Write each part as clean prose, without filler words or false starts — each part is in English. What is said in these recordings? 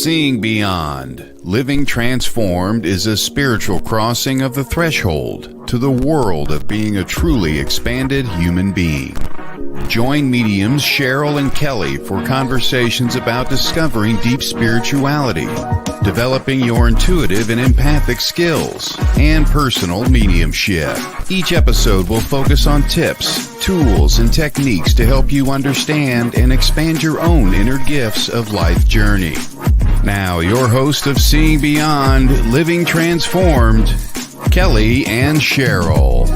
Seeing beyond, living transformed is a spiritual crossing of the threshold to the world of being a truly expanded human being. Join mediums Cheryl and Kelley for conversations about discovering deep spirituality, developing your intuitive and empathic skills, and personal mediumship. Each episode will focus on tips, tools, and techniques to help you understand and expand your own inner gifts of life journey. Now, your host of Seeing Beyond, Living Transformed, Kelley and Cheryl.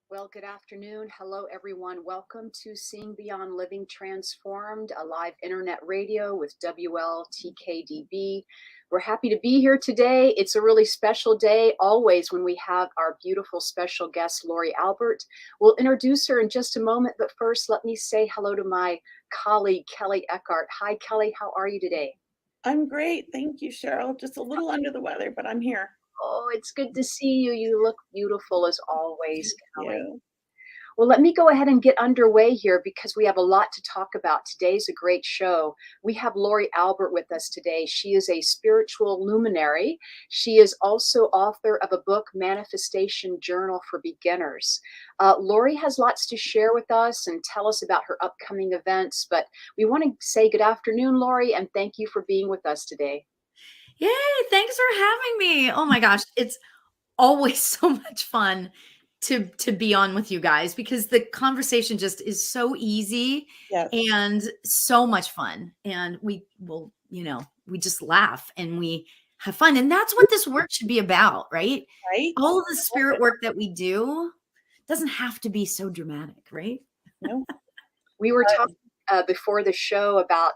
Well, good afternoon. Hello, everyone. Welcome to Seeing Beyond Living Transformed, a live internet radio with WLTKDB. We're happy to be here today. It's a really special day, always, when we have our beautiful special guest, Lauri Albert. We'll introduce her in just a moment, but first, let me say hello to my colleague, Kelley Eckhart. Hi, Kelley. How are you today? I'm great. Thank you, Cheryl. Just a little under the weather, but I'm here. Oh, it's good to see you. You look beautiful as always, Kelley. Yeah. Well, let me go ahead and get underway here because we have a lot to talk about. Today's a great show. We have Lauri Albert with us today. She is a spiritual luminary. She is also author of a book, Manifestation Journal for Beginners. Lauri has lots to share with us and tell us about her upcoming events, but we want to say good afternoon, Lauri, and thank you for being with us today. Yay, thanks for having me. Oh my gosh, it's always so much fun to be on with you guys because the conversation just is so easy. Yes. And so much fun. And we will, we just laugh and we have fun. And that's what this work should be about, right? Right. All of the spirit work that we do doesn't have to be so dramatic, right? No. We were talking before the show about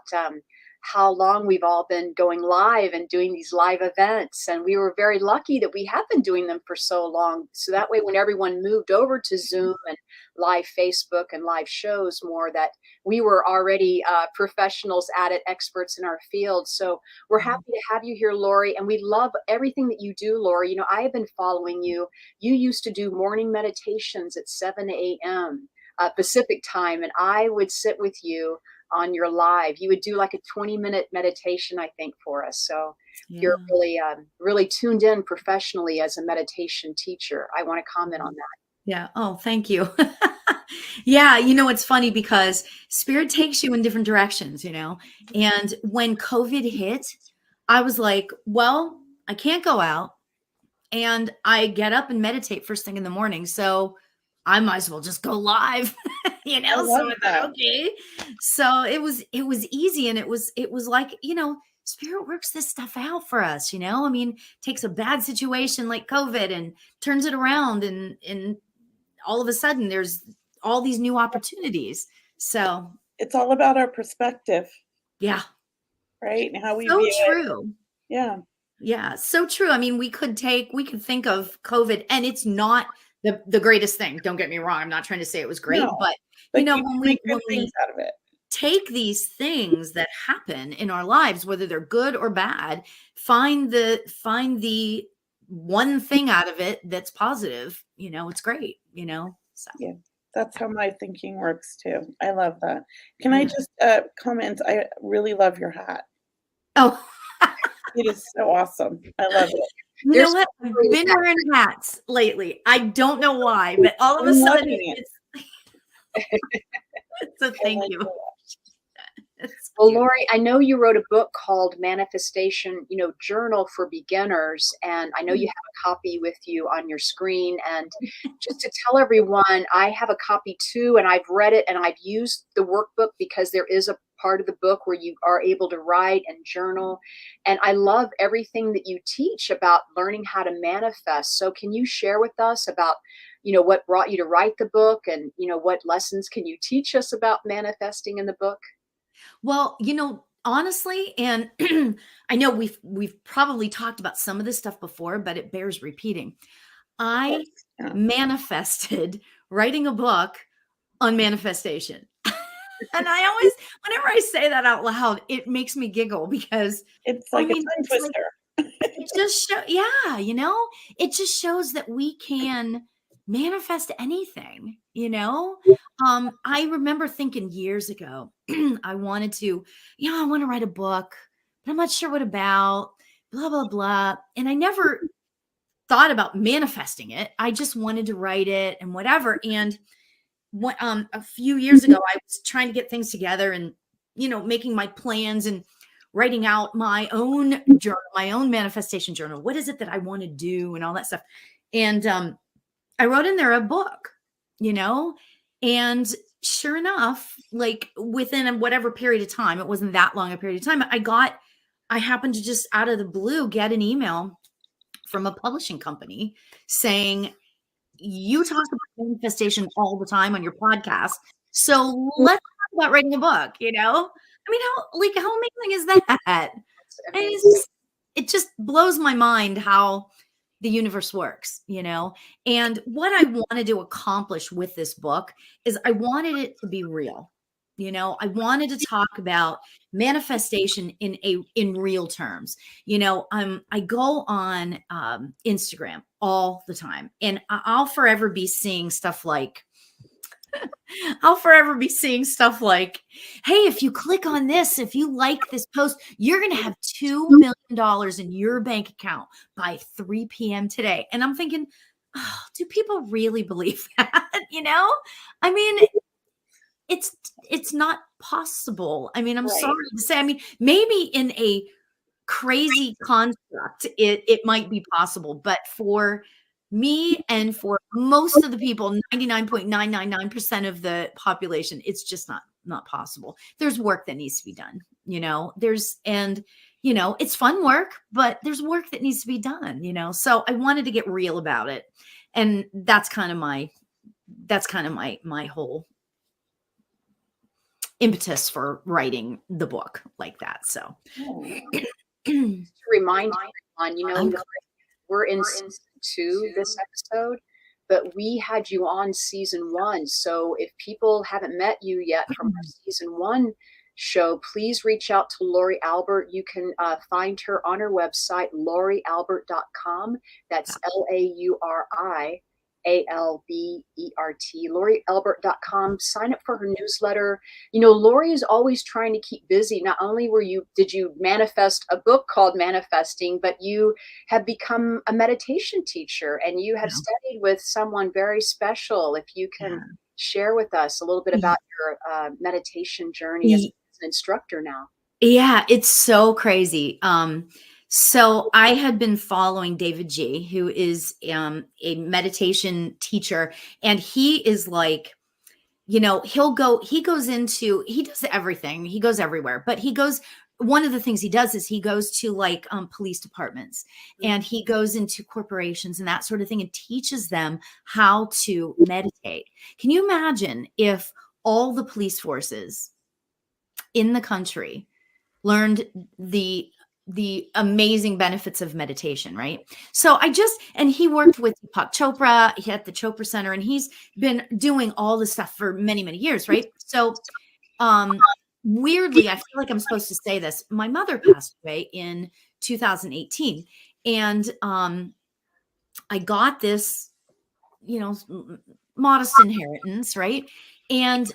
how long we've all been going live and doing these live events. And we were very lucky that we have been doing them for so long. So that way, when everyone moved over to Zoom and live Facebook and live shows more, that we were already professionals at it, experts in our field. So we're happy to have you here, Lauri. And we love everything that you do, Lauri. You know, I have been following you. You used to do morning meditations at 7 a.m. Pacific time. And I would sit with you on your live. You would do like a 20-minute meditation, I think, for us. So you're really tuned in professionally as a meditation teacher. I want to comment on that. Yeah. Oh, thank you. Yeah. It's funny because spirit takes you in different directions, and when COVID hit, I was like, well, I can't go out and I get up and meditate first thing in the morning. So I might as well just go live, so I thought, okay. So it was easy. And it was like, spirit works this stuff out for us, I mean, takes a bad situation like COVID and turns it around. And all of a sudden there's all these new opportunities. So it's all about our perspective. Yeah. Right. And how we so view true. It. Yeah. Yeah. So true. I mean, we could think of COVID, and it's not the greatest thing. Don't get me wrong. I'm not trying to say it was great, but when we things out of it, take these things that happen in our lives, whether they're good or bad, find the one thing out of it that's positive, it's great, so. Yeah, that's how my thinking works too. I love that. Can I just comment? I really love your hat. Oh, it is so awesome. I love it. You know what? I've been wearing hats lately. I don't know why, but all of a sudden it's so thank you. Well, Lauri, I know you wrote a book called Manifestation, Journal for Beginners, and I know you have a copy with you on your screen. And just to tell everyone, I have a copy too, and I've read it and I've used the workbook because there is a part of the book where you are able to write and journal. And I love everything that you teach about learning how to manifest. So can you share with us about, what brought you to write the book, and, what lessons can you teach us about manifesting in the book? Well, honestly, and I know we've probably talked about some of this stuff before, but it bears repeating. I manifested writing a book on manifestation. And I always, whenever I say that out loud, it makes me giggle because it's like a tongue twister. it just yeah, it just shows that we can manifest anything, I remember thinking years ago, I wanted to, I want to write a book, but I'm not sure what about, blah, blah, blah. And I never thought about manifesting it. I just wanted to write it and whatever. And what, a few years ago, I was trying to get things together and, making my plans and writing out my own journal, my own manifestation journal. What is it that I want to do and all that stuff. And I wrote in there a book, and sure enough, like within whatever period of time, it wasn't that long a period of time, I happened to just out of the blue get an email from a publishing company saying, you talk about manifestation all the time on your podcast, so let's talk about writing a book. I mean, how amazing is that? And it just blows my mind how the universe works, and what I wanted to accomplish with this book is I wanted it to be real. I wanted to talk about manifestation in real terms. I go on Instagram all the time, and I'll forever be seeing stuff like, hey, if you click on this, if you like this post, you're going to have $2 million in your bank account by 3 p.m. today. And I'm thinking, oh, do people really believe that? I mean, it's not possible. I mean, I'm sorry to say, I mean, maybe in a crazy construct, it might be possible, but for me and for most of the people, 99.999% of the population, it's just not possible. There's work that needs to be done, it's fun work, but there's work that needs to be done, so I wanted to get real about it. And that's kind of my whole impetus for writing the book like that. So to remind everyone, we're in season 2 this episode, but we had you on season 1. So if people haven't met you yet from our season 1 show, please reach out to Lauri Albert. You can find her on her website, laurialbert.com. That's LauriAlbert, laurialbert.com. Sign up for her newsletter. Lauri is always trying to keep busy. Not only did you manifest a book called Manifesting, but you have become a meditation teacher, and you have studied with someone very special. If you can share with us a little bit about your meditation journey as an instructor now. Yeah, it's so crazy. So I had been following David G., who is a meditation teacher, and he is like, he does everything. He goes everywhere, but one of the things he does is he goes to like police departments, and he goes into corporations and that sort of thing and teaches them how to meditate. Can you imagine if all the police forces in the country learned the amazing benefits of meditation, right? So and he worked with Deepak Chopra, he had the Chopra Center, and he's been doing all this stuff for many, many years, right? So weirdly, I feel like I'm supposed to say this. My mother passed away in 2018, and I got this, modest inheritance, right? And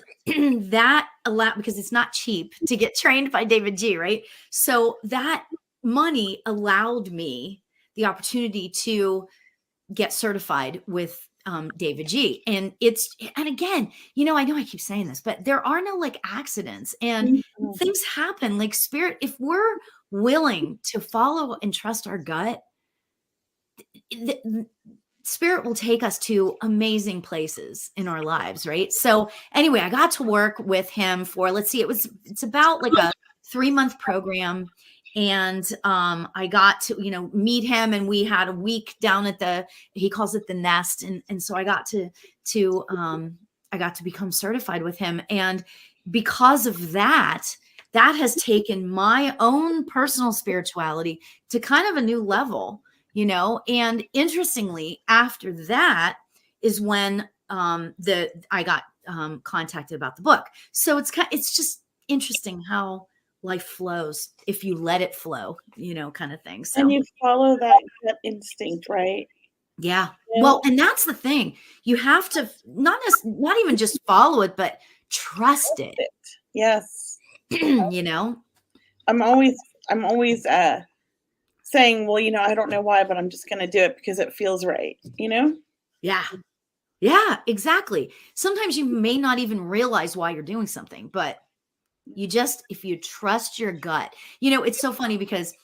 that allowed, because it's not cheap to get trained by David G., right? So that money allowed me the opportunity to get certified with David G. And again, I know I keep saying this, but there are no like accidents, and things happen like spirit. If we're willing to follow and trust our gut, spirit will take us to amazing places in our lives, right? So anyway, I got to work with him for, it's about like a 3-month program. And I got to, meet him, and we had a week down at he calls it the Nest. And so I got to become certified with him. And because of that has taken my own personal spirituality to kind of a new level. And interestingly, after that is when I got contacted about the book. So it's just interesting how life flows if you let it flow, kind of thing. So, And you follow that instinct, right? yeah. You Well, know? and that's the thing. You have to not even just follow it, but trust it. Yes. I'm always saying, well, I don't know why, but I'm just going to do it because it feels right, Yeah. Yeah, exactly. Sometimes you may not even realize why you're doing something, but if you trust your gut, it's so funny because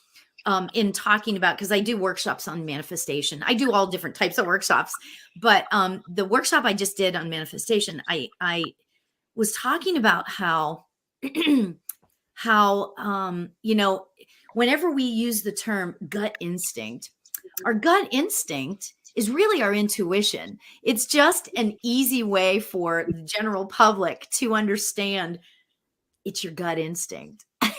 in talking about, because I do workshops on manifestation, I do all different types of workshops, but the workshop I just did on manifestation, I was talking about how whenever we use the term gut instinct, our gut instinct is really our intuition. It's just an easy way for the general public to understand it's your gut instinct. Yeah,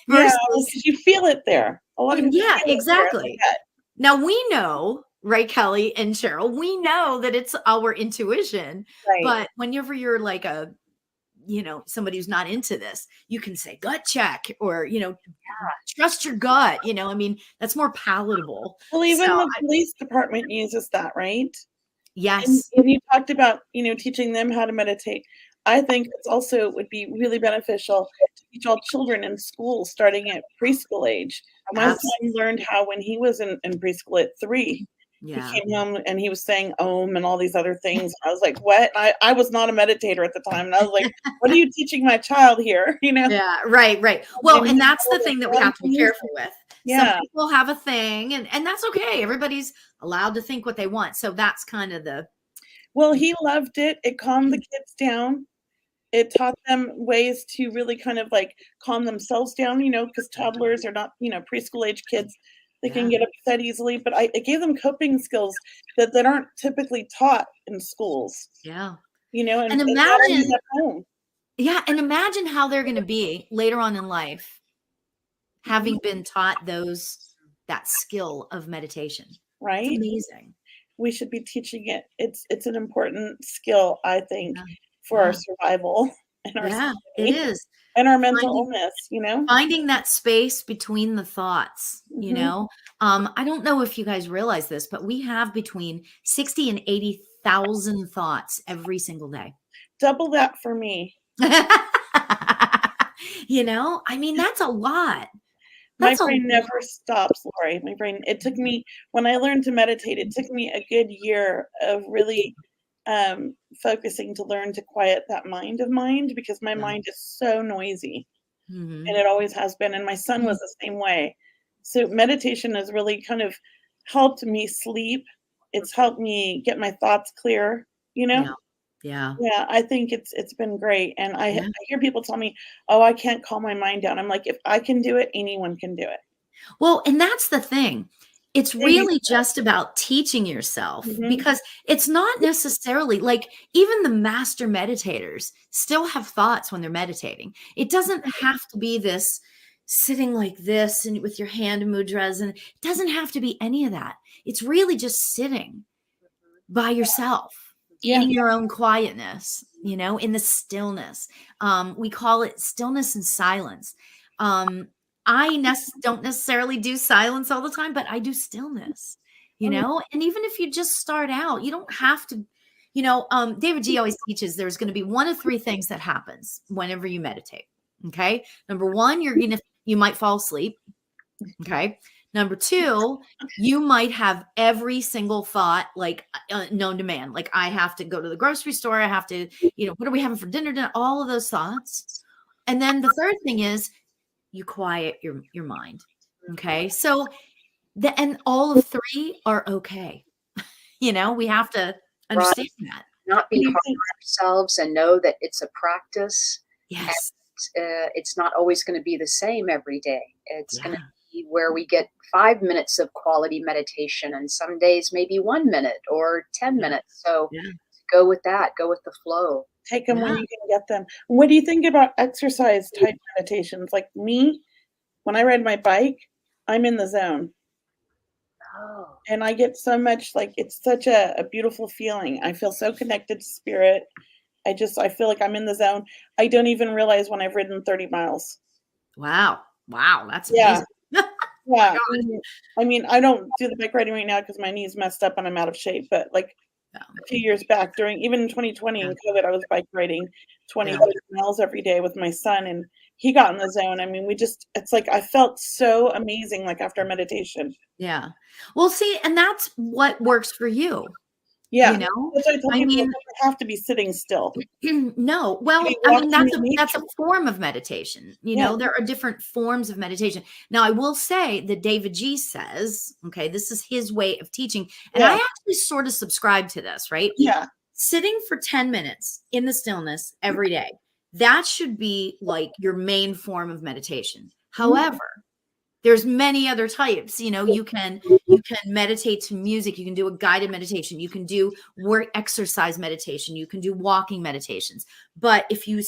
Versus, because you feel it there. A lot of people yeah, feel it there in the exactly. gut. Now we know, right, Kelley and Cheryl, we know that it's our intuition. Right. But whenever you're like somebody who's not into this, you can say gut check or, trust your gut. I mean, that's more palatable. Well, even So, the police department uses that, right? yes. And you talked about, teaching them how to meditate. I think it's also would be really beneficial to teach all children in school starting at preschool age. My son learned how when he was in preschool at 3. Yeah. He came home and he was saying Om and all these other things. I was like, what? I was not a meditator at the time. And I was like, what are you teaching my child here? Yeah, right. Well, and that's the thing that we have to be careful with. Yeah. Some people have a thing and that's okay. Everybody's allowed to think what they want. So that's kind of Well, he loved it. It calmed the kids down. It taught them ways to really kind of like calm themselves down, because toddlers are not, preschool age kids. They can get upset easily, but it gave them coping skills that aren't typically taught in schools. Yeah. And imagine at home. Yeah, and imagine how they're going to be later on in life, having been taught that skill of meditation. Right? It's amazing. We should be teaching it. It's an important skill, I think, for our survival and our society. It is. And our mental illness, Finding that space between the thoughts, I don't know if you guys realize this, but we have between 60 and 80,000 thoughts every single day. Double that for me. I mean, that's a lot. My brain never stops, Lauri. It took me, when I learned to meditate, it took me a good year of really focusing to learn to quiet that mind of mine, because my mind is so noisy. And it always has been. And my son was the same way. So meditation has really kind of helped me sleep. It's helped me get my thoughts clear, Yeah. I think it's been great. And I hear people tell me, oh, I can't calm my mind down. I'm like, if I can do it, anyone can do it. Well, and that's the thing. It's really just about teaching yourself, because it's not necessarily like even the master meditators still have thoughts when they're meditating. It doesn't have to be this sitting like this and with your hand mudras, and it doesn't have to be any of that. It's really just sitting by yourself. In your own quietness, in the stillness. We call it stillness and silence. I don't necessarily do silence all the time, but I do stillness, and even if you just start out, you don't have to, David G always teaches there's going to be one of 3 things that happens whenever you meditate. Okay. Number 1, you might fall asleep. Okay. Number 2, you might have every single thought like known to man. Like, I have to go to the grocery store. I have to, what are we having for dinner? All of those thoughts. And then the third thing is you quiet your mind. Okay. So and all of 3 are okay. We have to understand that. Not be hard on ourselves and know that it's a practice. Yes. And, it's not always going to be the same every day. It's going to be where we get 5 minutes of quality meditation, and some days maybe 1 minute or 10 minutes. So go with that. Go with the flow. Take them when you can get them. What do you think about exercise type meditations? Like me, when I ride my bike, I'm in the zone. Oh. And I get so much, like, it's such a beautiful feeling. I feel so connected to spirit. I feel like I'm in the zone. I don't even realize when I've ridden 30 miles. Wow. That's Yeah. amazing. Yeah. I mean, I don't do the bike riding right now because my knee's messed up and I'm out of shape. But like a few years back, even in 2020 in COVID, I was bike riding 20 miles every day with my son, and he got in the zone. I mean, it's like I felt so amazing, like after meditation. Yeah. Well, see, and that's what works for you. Yeah. You know, That's why I tell people mean, it doesn't have to be sitting still. no. Well, You I walk mean, in that's a nature. form of meditation. You know, there are different forms of meditation. Now, I will say that David G says, okay, this is his way of teaching. And I actually sort of subscribe to this, right? Yeah. Sitting for 10 minutes in the stillness every day. That should be like your main form of meditation. However, there's many other types. You know, you can meditate to music. You can do a guided meditation. You can do work exercise meditation. You can do walking meditations. But if you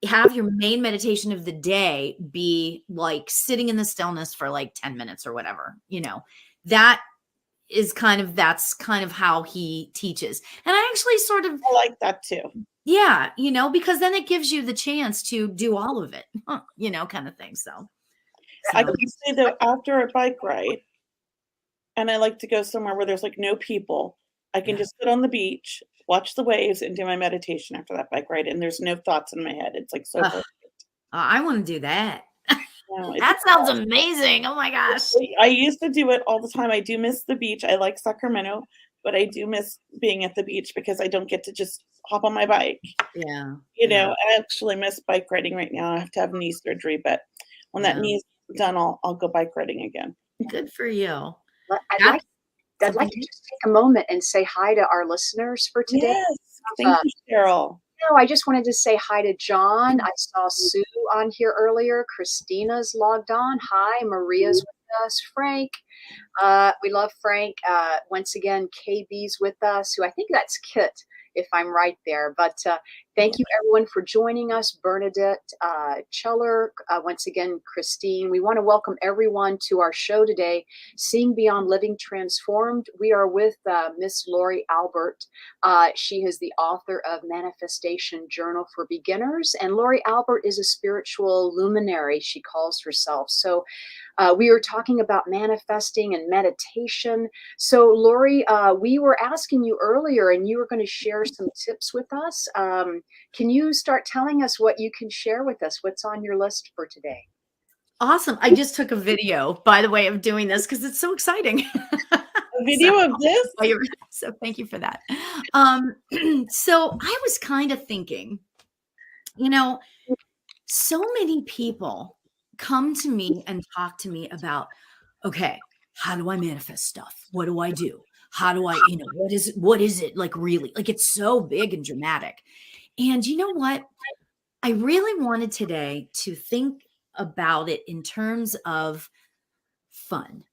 have your main meditation of the day be like sitting in the stillness for like 10 minutes or whatever, you know, that's kind of how he teaches. And I actually sort of like that too. Yeah, you know, because then it gives you the chance to do all of it, you know, kind of thing. So I can say that after a bike ride, and I like to go somewhere where there's like no people, I can just sit on the beach, watch the waves, and do my meditation after that bike ride, and there's no thoughts in my head. It's like so perfect. I want to do that. No, that sounds amazing. Oh my gosh. I used to do it all the time. I do miss the beach. I like Sacramento, but I do miss being at the beach because I don't get to just hop on my bike. Yeah. You know, I actually miss bike riding right now. I have to have knee surgery, but when that knee's done, I'll go bike riding again. Good for you. I'd like to just take a moment and say hi to our listeners for today. Yes. Thank you, Cheryl. No, I just wanted to say hi to John. I saw Sue on here earlier. Christina's logged on. Hi, Maria's with us. Frank. We love Frank. Once again, KB's with us, who I think that's Kit, if I'm right there. But thank you, everyone, for joining us. Bernadette, Cheller, once again, Christine. We want to welcome everyone to our show today, Seeing Beyond Living Transformed. We are with Miss Lauri Albert. She is the author of Manifestation Journal for Beginners. And Lauri Albert is a spiritual luminary, she calls herself. So we were talking about manifesting and meditation. So Lauri, we were asking you earlier, and you were going to share some tips with us. Can you start telling us what you can share with us? What's on your list for today? Awesome. I just took a video, by the way, of doing this because it's so exciting. A video of this? So thank you for that. So I was kind of thinking, you know, so many people come to me and talk to me about, okay, how do I manifest stuff? What do I do? How do I, you know, what is it like really? Like it's so big and dramatic. And you know what? I really wanted today to think about it in terms of fun,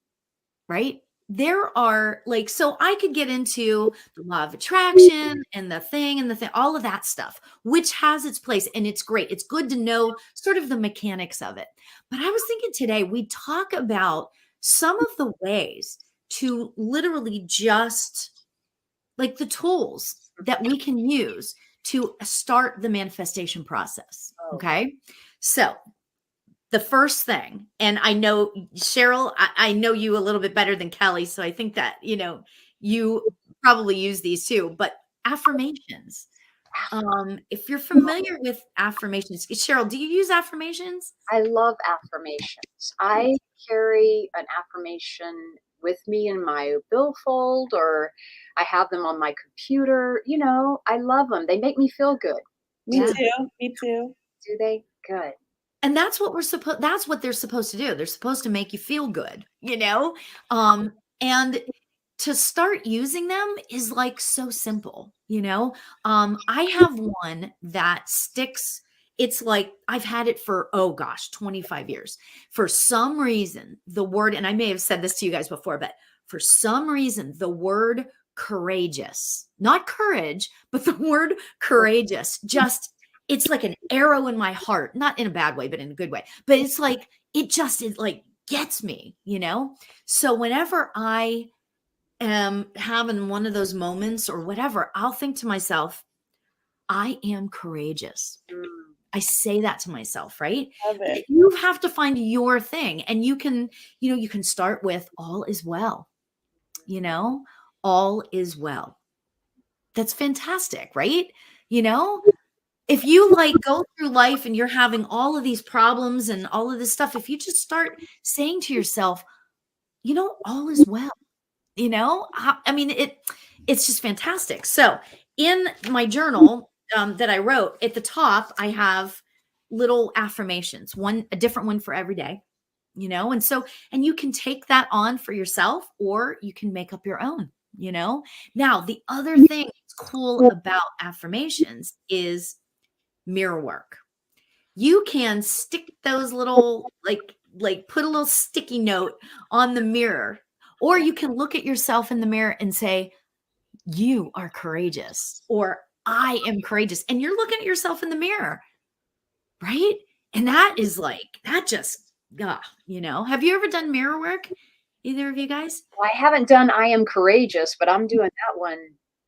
right? There are like, so I could get into the law of attraction and the thing, all of that stuff, which has its place and it's great. It's good to know sort of the mechanics of it. But I was thinking today we talk about some of the ways to literally just like the tools that we can use to start the manifestation process. Okay. So the first thing, and I know, Cheryl, I know you a little bit better than Kelley, so I think that, you know, you probably use these too, but affirmations. If you're familiar with affirmations, Cheryl, do you use affirmations? I love affirmations. I carry an affirmation with me in my billfold, or I have them on my computer. You know, I love them. They make me feel good. Me too. Me too. Do they? Good. And that's what that's what they're supposed to do. They're supposed to make you feel good, you know? And to start using them is like so simple, you know? I have one that sticks. It's like I've had it for, 25 years. For some reason, the word, and I may have said this to you guys before, but for some reason, the word courageous, not courage, but the word courageous just, it's like an arrow in my heart, not in a bad way, but in a good way. But it's like, it like gets me, you know? So whenever I am having one of those moments or whatever, I'll think to myself, I am courageous. I say that to myself, right? Love it. You have to find your thing, and you can start with all is well, all is well. That's fantastic, right? If you like go through life and you're having all of these problems and all of this stuff, if you just start saying to yourself, all is well, I mean, it's just fantastic. So in my journal that I wrote, at the top, I have little affirmations, a different one for every day, and you can take that on for yourself, or you can make up your own, Now, the other thing that's cool about affirmations is mirror work. You can stick those little, like put a little sticky note on the mirror, or you can look at yourself in the mirror and say, you are courageous, or I am courageous. And you're looking at yourself in the mirror, right? And that is that just, have you ever done mirror work? Either of you guys? Well, I haven't done I am courageous, but I'm doing that one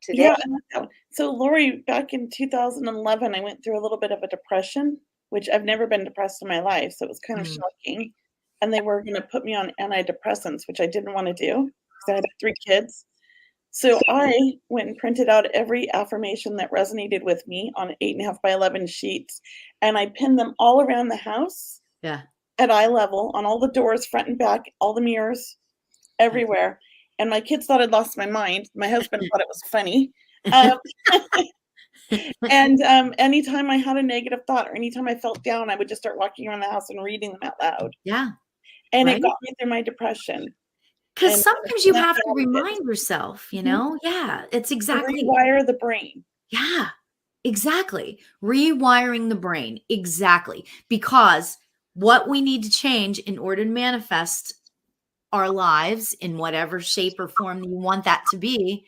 today. Yeah. So Lauri, back in 2011, I went through a little bit of a depression, which I've never been depressed in my life. So it was kind of shocking. And they were going to put me on antidepressants, which I didn't want to do because I had 3 kids. So I went and printed out every affirmation that resonated with me on 8.5 by 11 sheets. And I pinned them all around the house. Yeah. At eye level, on all the doors, front and back, all the mirrors, everywhere. And my kids thought I'd lost my mind. My husband thought it was funny. And anytime I had a negative thought or anytime I felt down, I would just start walking around the house and reading them out loud. Yeah. And it got me through my depression. Because sometimes you have to remind yourself, Yeah, it's exactly. Rewire the brain. Yeah, exactly. Rewiring the brain. Exactly. Because what we need to change in order to manifest our lives in whatever shape or form you want that to be,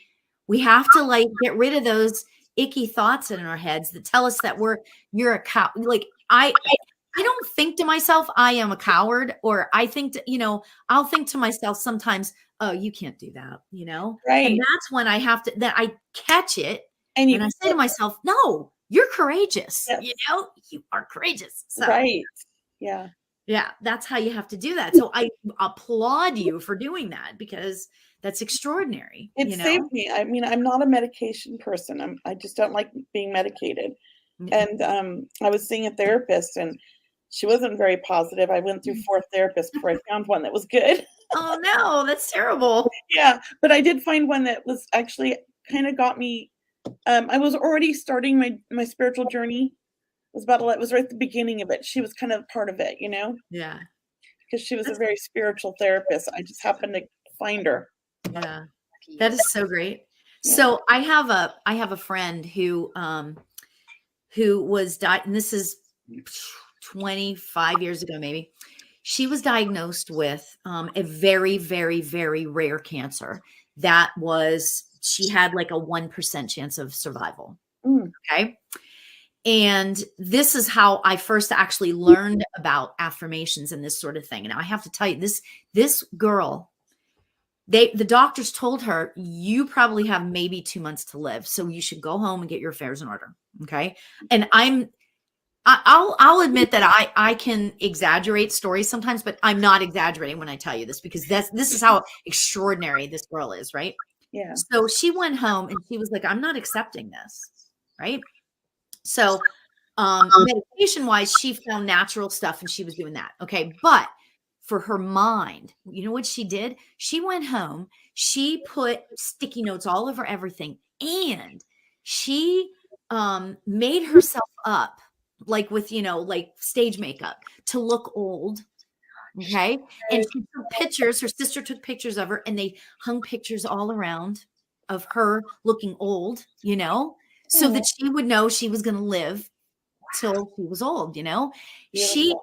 we have to get rid of those icky thoughts in our heads that tell us that you're a cow. I don't think to myself, I am a coward, or I think I'll think to myself sometimes, oh, you can't do that, Right. And that's when I catch it and I say to myself, no, you're courageous. Yes. You are courageous. So, right. Yeah. Yeah. That's how you have to do that. So I applaud you for doing that, because that's extraordinary. It saved me. I mean, I'm not a medication person. I just don't like being medicated. And I was seeing a therapist and she wasn't very positive. I went through 4 therapists before I found one that was good. Oh no, that's terrible. Yeah, but I did find one that was actually kind of got me. I was already starting my spiritual journey. It was right at the beginning of it. She was kind of part of it, Yeah. Because she was a very spiritual therapist. I just happened to find her. Yeah, that is so great. Yeah. So I have a friend who was died, and this is 25 years ago, maybe. She was diagnosed with a very, very, very rare cancer she had like a 1% chance of survival. Okay. And this is how I first actually learned about affirmations and this sort of thing. And I have to tell you, this girl, the doctors told her, you probably have maybe 2 months to live. So you should go home and get your affairs in order. Okay. And I'll admit that I can exaggerate stories sometimes, but I'm not exaggerating when I tell you this, because this is how extraordinary this girl is. Right. Yeah. So she went home and she was like, I'm not accepting this. Right. So medication wise, she found natural stuff and she was doing that. Okay. But for her mind, you know what she did? She went home, she put sticky notes all over everything, and she made herself up with, like stage makeup to look old. Okay. And she took pictures, her sister took pictures of her, and they hung pictures all around of her looking old, so that she would know she was going to live till she was old, She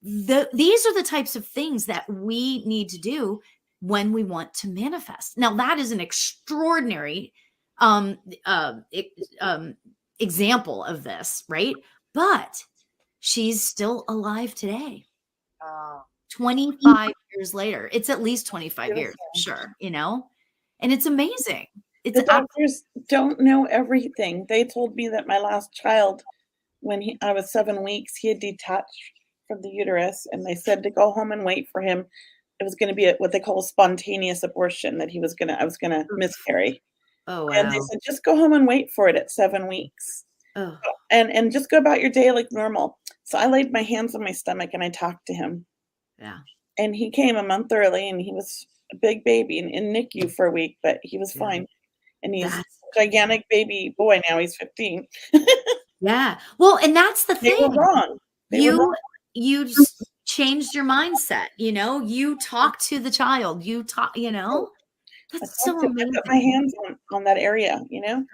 these are the types of things that we need to do when we want to manifest. Now, that is an extraordinary example of this, right? But she's still alive today. 25 years later. It's at least 25 years, I'm sure, and it's amazing. The doctors don't know everything. They told me that my last child when I was 7 weeks, he had detached from the uterus, and they said to go home and wait for him. It was going to be what they call a spontaneous abortion, that I was going to miscarry. Oh, And they wow. said, just go home and wait for it at 7 weeks. Oh, And just go about your day like normal. So I laid my hands on my stomach and I talked to him. yeah. And he came a month early, and he was a big baby in NICU for a week, but he was Yeah. fine. And he's That's a gigantic baby boy now. He's 15. Yeah. Well, and that's the They were thing. wrong. They were wrong. You just changed your mindset, you talk to the child, I that's so talked to him. I amazing. put my hands on that area, The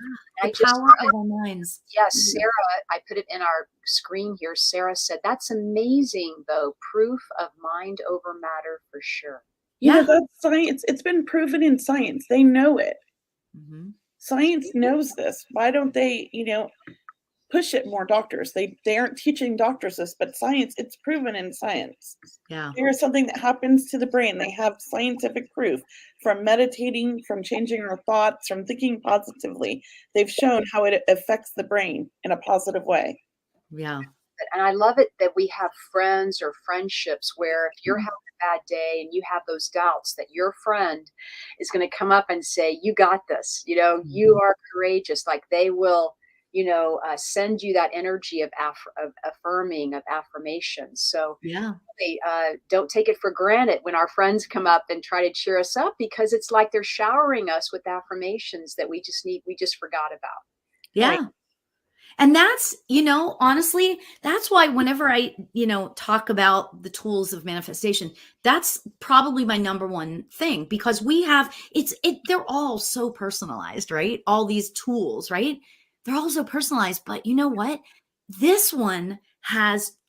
I just, power of our minds. yes, Sarah, I put it in our screen here. Sarah said, that's amazing, though. Proof of mind over matter for sure. Yeah. That's science. It's been proven in science. They know it. Mhm. Science knows this. Why don't they, push it more? Doctors, they aren't teaching doctors this, but science, it's proven in science. Yeah. There is something that happens to the brain. They have scientific proof from meditating, from changing our thoughts, from thinking positively. They've shown how it affects the brain in a positive way. Yeah. And I love it that we have friends or friendships where if you're having a bad day and you have those doubts, that your friend is going to come up and say, you got this, you are courageous. Like they will, send you that energy of affirming, of affirmation. So Yeah. really, don't take it for granted when our friends come up and try to cheer us up, because it's like they're showering us with affirmations that we just forgot about. Yeah. Right. And that's, honestly, that's why whenever I, talk about the tools of manifestation, that's probably my number one thing, because they're all so personalized, right? All these tools, right? They're all so personalized, but you know what? This one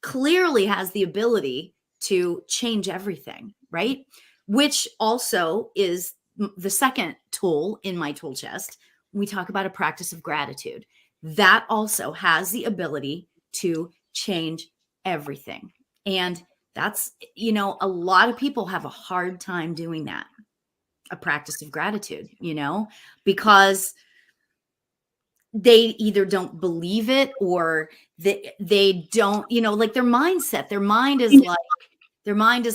clearly has the ability to change everything, right? Which also is the second tool in my tool chest. We talk about a practice of gratitude. That also has the ability to change everything. And that's, a lot of people have a hard time doing that, a practice of gratitude, because they either don't believe it, or they don't, like their mindset, their mind is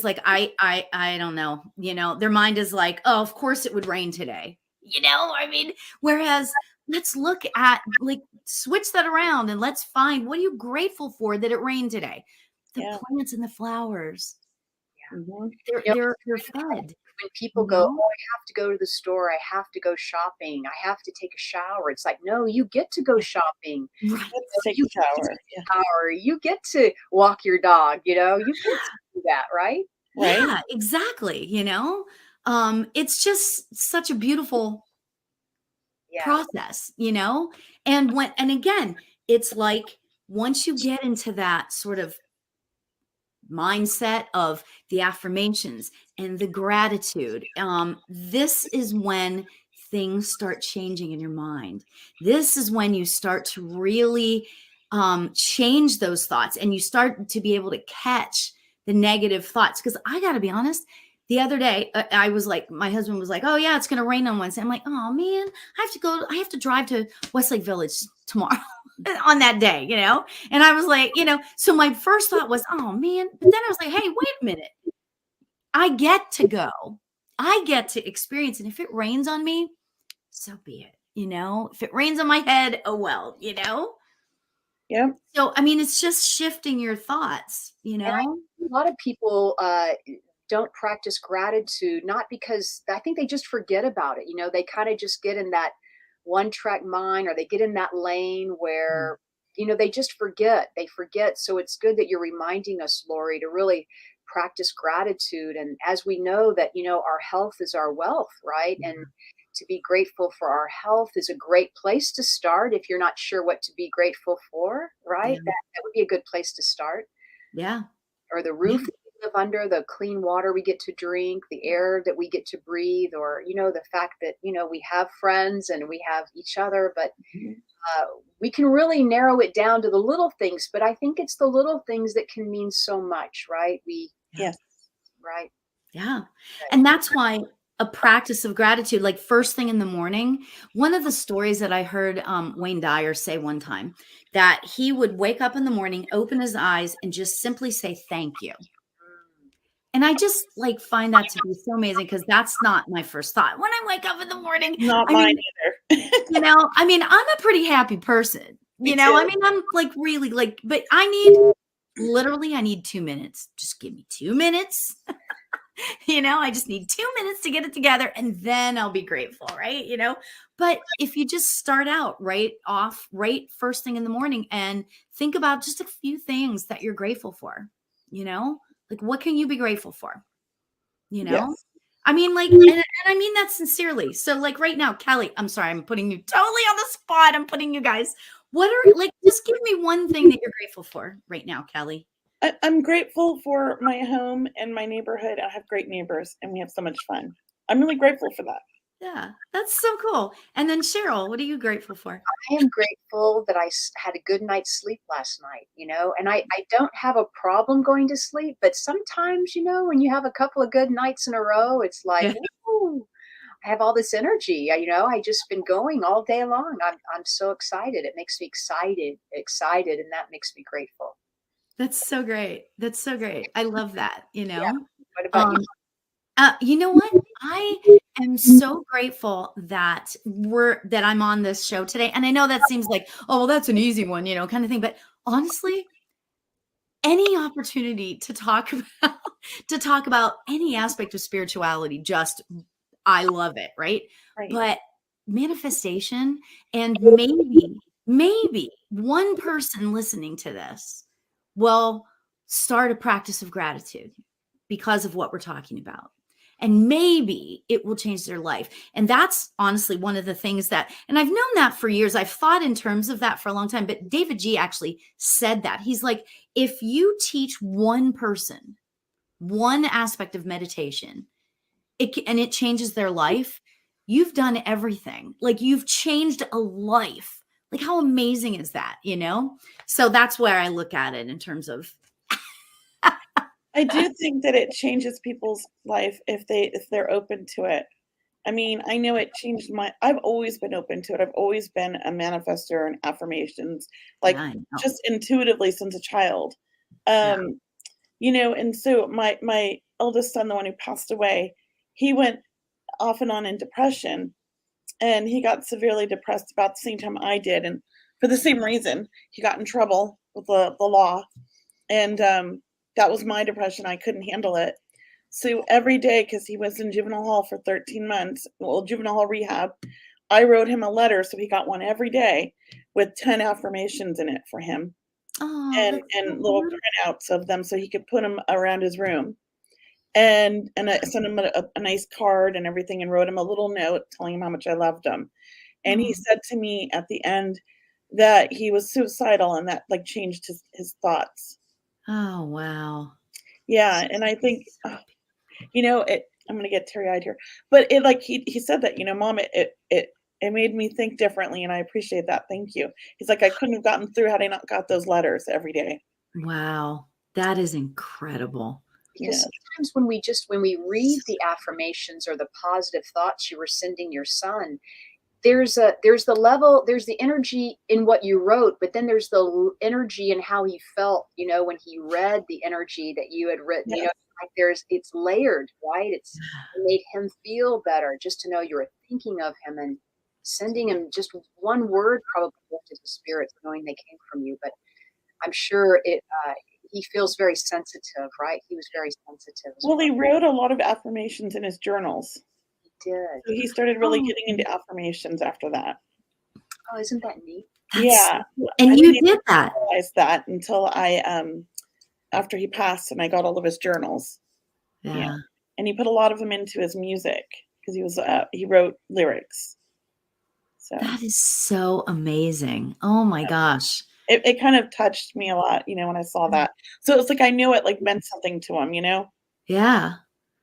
like, I don't know, their mind is like, oh, of course it would rain today. Whereas let's look at, like, switch that around and let's find, what are you grateful for that it rained today? The plants and the flowers. Mhm. They're fed. When people go, oh, I have to go to the store, I have to go shopping, I have to take a shower. It's like, no, you get to go shopping. Right. Let's take a shower. You get to walk your dog, you get to do that, right? Right. Yeah, exactly. It's just such a beautiful process, and again, it's like, once you get into that sort of mindset of the affirmations and the gratitude, this is when things start changing in your mind. This is when you start to really change those thoughts, and you start to be able to catch the negative thoughts. Because I got to be honest, the other day, I was like, my husband was like, oh yeah, it's going to rain on Wednesday. I'm like, oh man, I have to drive to Westlake Village tomorrow on that day, and I was like, so my first thought was, oh man, but then I was like, hey, wait a minute. I get to go, I get to experience. And if it rains on me, so be it. If it rains on my head, oh well, Yeah. So, it's just shifting your thoughts, a lot of people, don't practice gratitude, not because I think they just forget about it. They kind of just get in that one track mind, or they get in that lane where, they just forget. They forget. So it's good that you're reminding us, Lauri, to really practice gratitude. And as we know that, our health is our wealth, right? And to be grateful for our health is a great place to start. If you're not sure what to be grateful for, right? That would be a good place to start. Yeah. Or the roof that we live under, the clean water we get to drink, the air that we get to breathe, or, the fact that, we have friends and we have each other, but we can really narrow it down to the little things. But I think it's the little things that can mean so much, right? Yes. Right. Yeah. And that's why a practice of gratitude, like first thing in the morning. One of the stories that I heard Wayne Dyer say one time, that he would wake up in the morning, open his eyes, and just simply say thank you. And I just like find that to be so amazing, because that's not my first thought when I wake up in the morning. Not I mine mean, either. I'm a pretty happy person. Me You know, too. I mean, I'm like really like, but I need 2 minutes. Just give me 2 minutes. I just need 2 minutes to get it together, and then I'll be grateful, right? But if you just start out right first thing in the morning and think about just a few things that you're grateful for, like what can you be grateful for? Yes. I mean, like, and I mean that sincerely. So like right now, Kelley, I'm sorry, I'm putting you totally on the spot. I'm putting you guys, just give me one thing that you're grateful for right now, Kelley. I'm grateful for my home and my neighborhood. I have great neighbors and we have so much fun. I'm really grateful for that. Yeah, that's so cool. And then Cheryl, what are you grateful for? I am grateful that I had a good night's sleep last night, and I don't have a problem going to sleep, but sometimes, when you have a couple of good nights in a row, it's like, Yeah. ooh, I have all this energy. I just been going all day long. I'm so excited. It makes me excited, and that makes me grateful. That's so great. That's so great. I love that, Yeah. What about you? You know what? I am so grateful that I'm on this show today. And I know that seems like, oh, well, that's an easy one, kind of thing. But honestly, any opportunity to talk about any aspect of spirituality, I love it, right? Right. But manifestation, and maybe one person listening to this will start a practice of gratitude because of what we're talking about. And maybe it will change their life. And that's honestly one of the things and I've known that for years. I've thought in terms of that for a long time, but David G actually said that. He's like, if you teach one person one aspect of meditation, and it changes their life, you've done everything. Like, you've changed a life. Like, how amazing is that, So that's where I look at it in terms of. I do think that it changes people's life if they're open to it. I mean, I know it changed I've always been open to it. I've always been a manifester and affirmations, like just intuitively since a child. And so my eldest son, the one who passed away, he went off and on in depression, and he got severely depressed about the same time I did. And for the same reason, he got in trouble with the law. And that was my depression. I couldn't handle it. So every day, because he was in juvenile hall for 13 months, juvenile hall rehab, I wrote him a letter. So he got one every day with 10 affirmations in it for him. And little printouts of them so he could put them around his room. And I sent him a nice card and everything, and wrote him a little note telling him how much I loved him. And he said to me at the end that he was suicidal, and that like changed his thoughts. Oh, wow. Yeah. And I think, I'm going to get teary-eyed here, but it, like, he said that, Mom, it made me think differently. And I appreciate that. Thank you. He's like, I couldn't have gotten through had I not got those letters every day. Wow. That is incredible. Because sometimes when we read the affirmations or the positive thoughts you were sending your son, there's the energy in what you wrote, but then there's the energy in how he felt, when he read the energy that you had written, like it's layered, right? It made him feel better just to know you were thinking of him and sending him just one word, probably lifted his spirits, knowing they came from you. But I'm sure he feels very sensitive, right? He was very sensitive. Well, he wrote a lot of affirmations in his journals. He did. So he started really getting into affirmations after that. Oh, isn't that neat? Yeah. And you did that. I realized that until after he passed, and I got all of his journals. Yeah. And he put a lot of them into his music because he wrote lyrics. So that is so amazing. Oh my gosh. It kind of touched me a lot, when I saw that. So it's like I knew it like meant something to him, Yeah.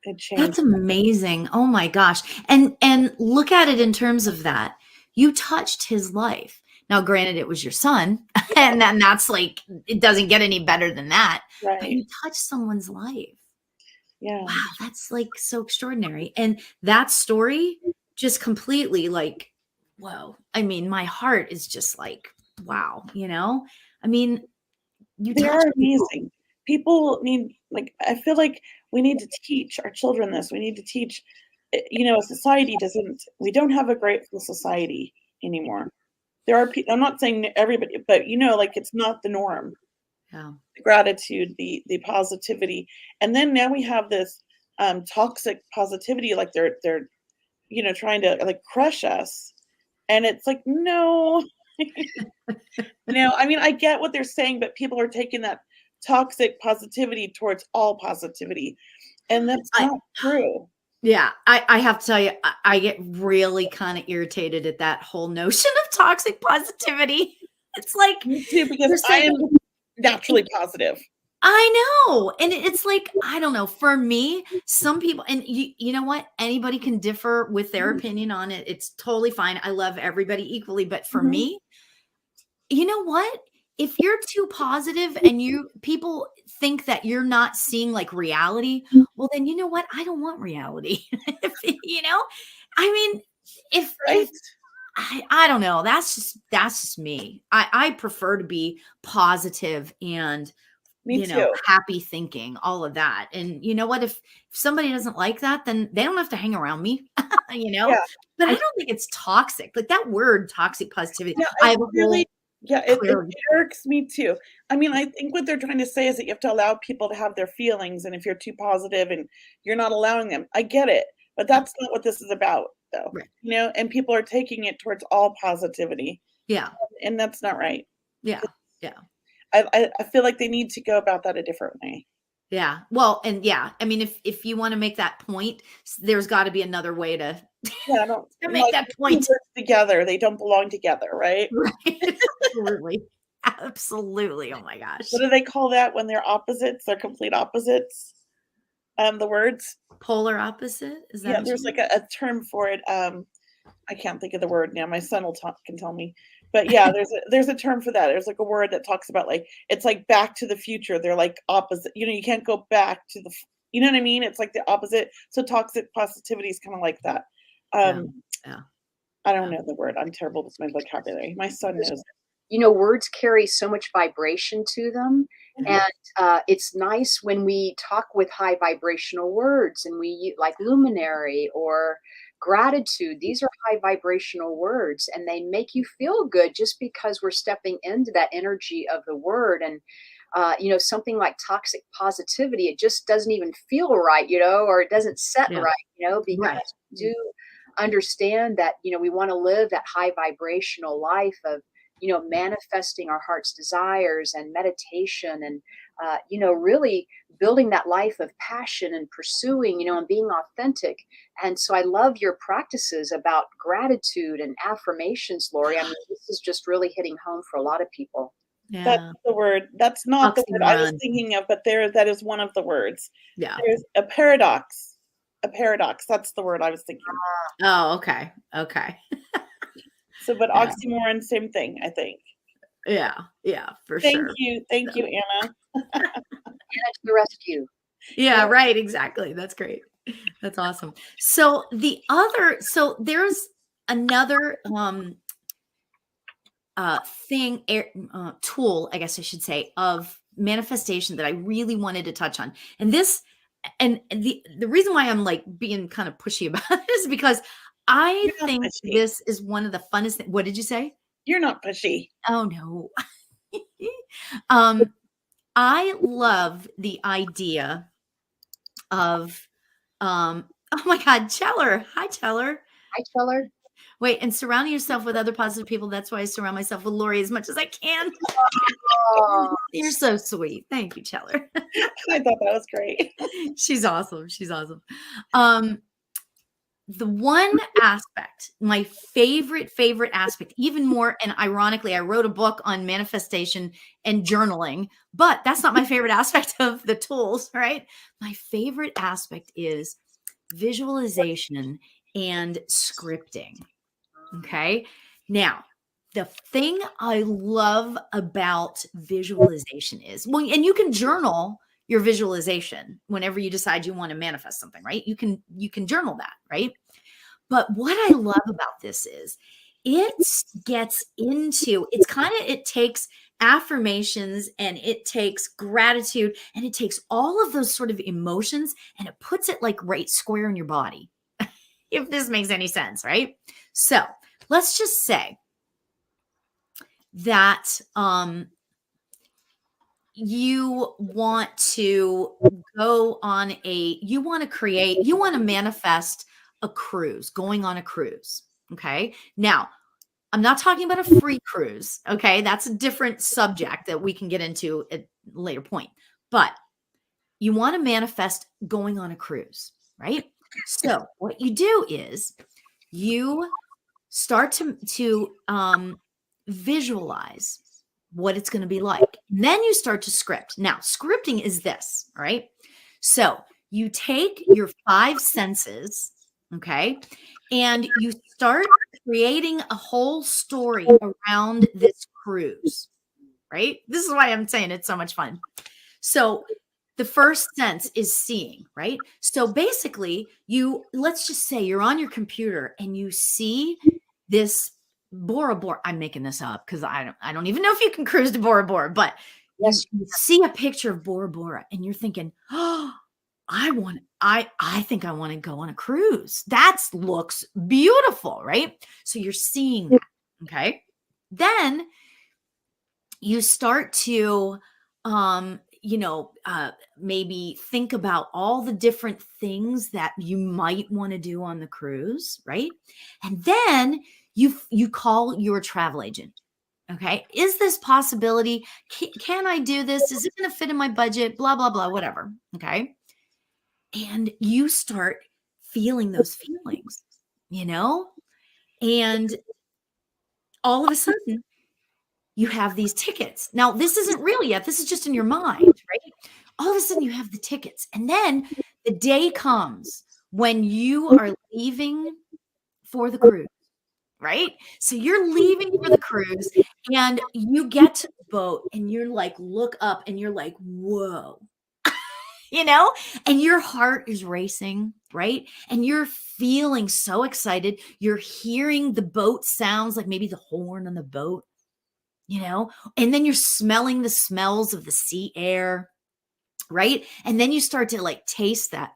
It changed. That's amazing. Oh my gosh. And look at it in terms of that. You touched his life. Now, granted, it was your son, and then that's like, it doesn't get any better than that. Right. But you touched someone's life. Yeah. wow, that's like so extraordinary. And that story just completely like, whoa. I mean, my heart is just like, wow, you know? I mean, you They touch are people. amazing. People need, like, I feel like we need to teach our children this. We need to teach, society we don't have a grateful society anymore. There are people, I'm not saying everybody, but like it's not the norm. Yeah. The gratitude, the positivity. And then now we have this toxic positivity, like they're trying to like crush us. And it's like, no. I mean, I get what they're saying, but people are taking that toxic positivity towards all positivity. And that's not true. Yeah, I have to tell you, I get really kind of irritated at that whole notion of toxic positivity. It's like, Me too, because I am naturally positive. I know. And it's like, I don't know. For me, some people, and you know what? Anybody can differ with their opinion on it. It's totally fine. I love everybody equally. But for me, you know what? If you're too positive and people think that you're not seeing like reality, well, then you know what? I don't want reality. I mean, if Right? I don't know, that's just me. I prefer to be positive and Me too. happy thinking, all of that. And you know what? If somebody doesn't like that, then they don't have to hang around me, Yeah. But I don't think it's toxic. Like that word toxic positivity. Yeah, I have a whole it irks me too. I mean, I think what they're trying to say is that you have to allow people to have their feelings, and if you're too positive and you're not allowing them, I get it, but that's not what this is about, though. Right. And people are taking it towards all positivity. Yeah. And that's not right. Yeah. Yeah. I feel like they need to go about that a different way. Yeah. Well, and yeah, I mean, if you want to make that point, there's got to be another way to make that point together. They don't belong together, right? Right. Absolutely. Absolutely. Oh my gosh. What do they call that when they're opposites? They're complete opposites. The words polar opposite. Is that? There's like a term for it. I can't think of the word now. My son can tell me. But yeah, there's a term for that. There's like a word that talks about like it's like Back to the Future. They're like opposite. You can't go back to the. You know what I mean? It's like the opposite. So toxic positivity is kind of like that. Yeah. I don't know the word. I'm terrible with my vocabulary. My son knows. Words carry so much vibration to them. And it's nice when we talk with high vibrational words, and we like luminary or gratitude. These are high vibrational words, and they make you feel good just because we're stepping into that energy of the word. And something like toxic positivity, it just doesn't even feel right, or it doesn't set right, because we do understand that, we want to live that high vibrational life of, manifesting our heart's desires and meditation and, really building that life of passion and pursuing, and being authentic. And so I love your practices about gratitude and affirmations, Lauri. I mean, this is just really hitting home for a lot of people. Yeah. That's the word. That's not the word I was thinking of, but that is one of the words. Yeah. There's a paradox. A paradox. That's the word I was thinking. Oh, okay. Okay. So, but oxymoron, same thing, I think. Yeah. Yeah, for sure. Thank you, Anna. Anna, to the rescue. Yeah, right. Exactly. That's great. That's awesome. So there's another tool, I guess I should say, of manifestation that I really wanted to touch on. And the reason why I'm like being kind of pushy about it is because I think this is one of the funnest things. What did you say? You're not pushy. Oh no. I love the idea of oh my God, Cheryl. Hi, Cheryl. Hi, Cheryl. Wait, and surrounding yourself with other positive people. That's why I surround myself with Lauri as much as I can. Oh. You're so sweet. Thank you, Cheryl. I thought that was great. She's awesome. She's awesome. The one aspect, my favorite aspect, even more, and ironically, I wrote a book on manifestation and journaling, but that's not my favorite aspect of the tools, right? My favorite aspect is visualization and scripting. Okay. Now, the thing I love about visualization is, well, and you can journal your visualization whenever you decide you want to manifest something, right? You can journal that, right? But what I love about this is it gets into, it takes affirmations and it takes gratitude and it takes all of those sort of emotions and it puts it like right square in your body. If this makes any sense, right? So let's just say that you want to go on you want to manifest a cruise, going on a cruise. Okay. Now, I'm not talking about a free cruise. Okay. That's a different subject that we can get into at a later point. But you want to manifest going on a cruise, right? So what you do is you start to visualize what it's going to be like. And then you start to script. Now, scripting is this, all right? So you take your 5 senses, okay, and you start creating a whole story around this cruise, right? This is why I'm saying it's so much fun. So the first sense is seeing, right? So basically, let's just say you're on your computer and you see this Bora Bora. I'm making this up because I don't even know if you can cruise to Bora Bora, but yes, you see a picture of Bora Bora and you're thinking, oh, I think I want to go on a cruise. That looks beautiful, right? So you're seeing that, okay? Then you start to maybe think about all the different things that you might want to do on the cruise, right? And then you call your travel agent. Okay. Is this possibility? Can I do this? Is it going to fit in my budget? Blah, blah, blah, whatever. Okay. And you start feeling those feelings, and all of a sudden you have these tickets. Now, this isn't real yet. This is just in your mind, right? All of a sudden you have the tickets. And then the day comes when you are leaving for the cruise, right? So you're leaving for the cruise and you get to the boat and you're like, look up and you're like, whoa, and your heart is racing, right? And you're feeling so excited. You're hearing the boat sounds, like maybe the horn on the boat, and then you're smelling the smells of the sea air, right? And then you start to like taste that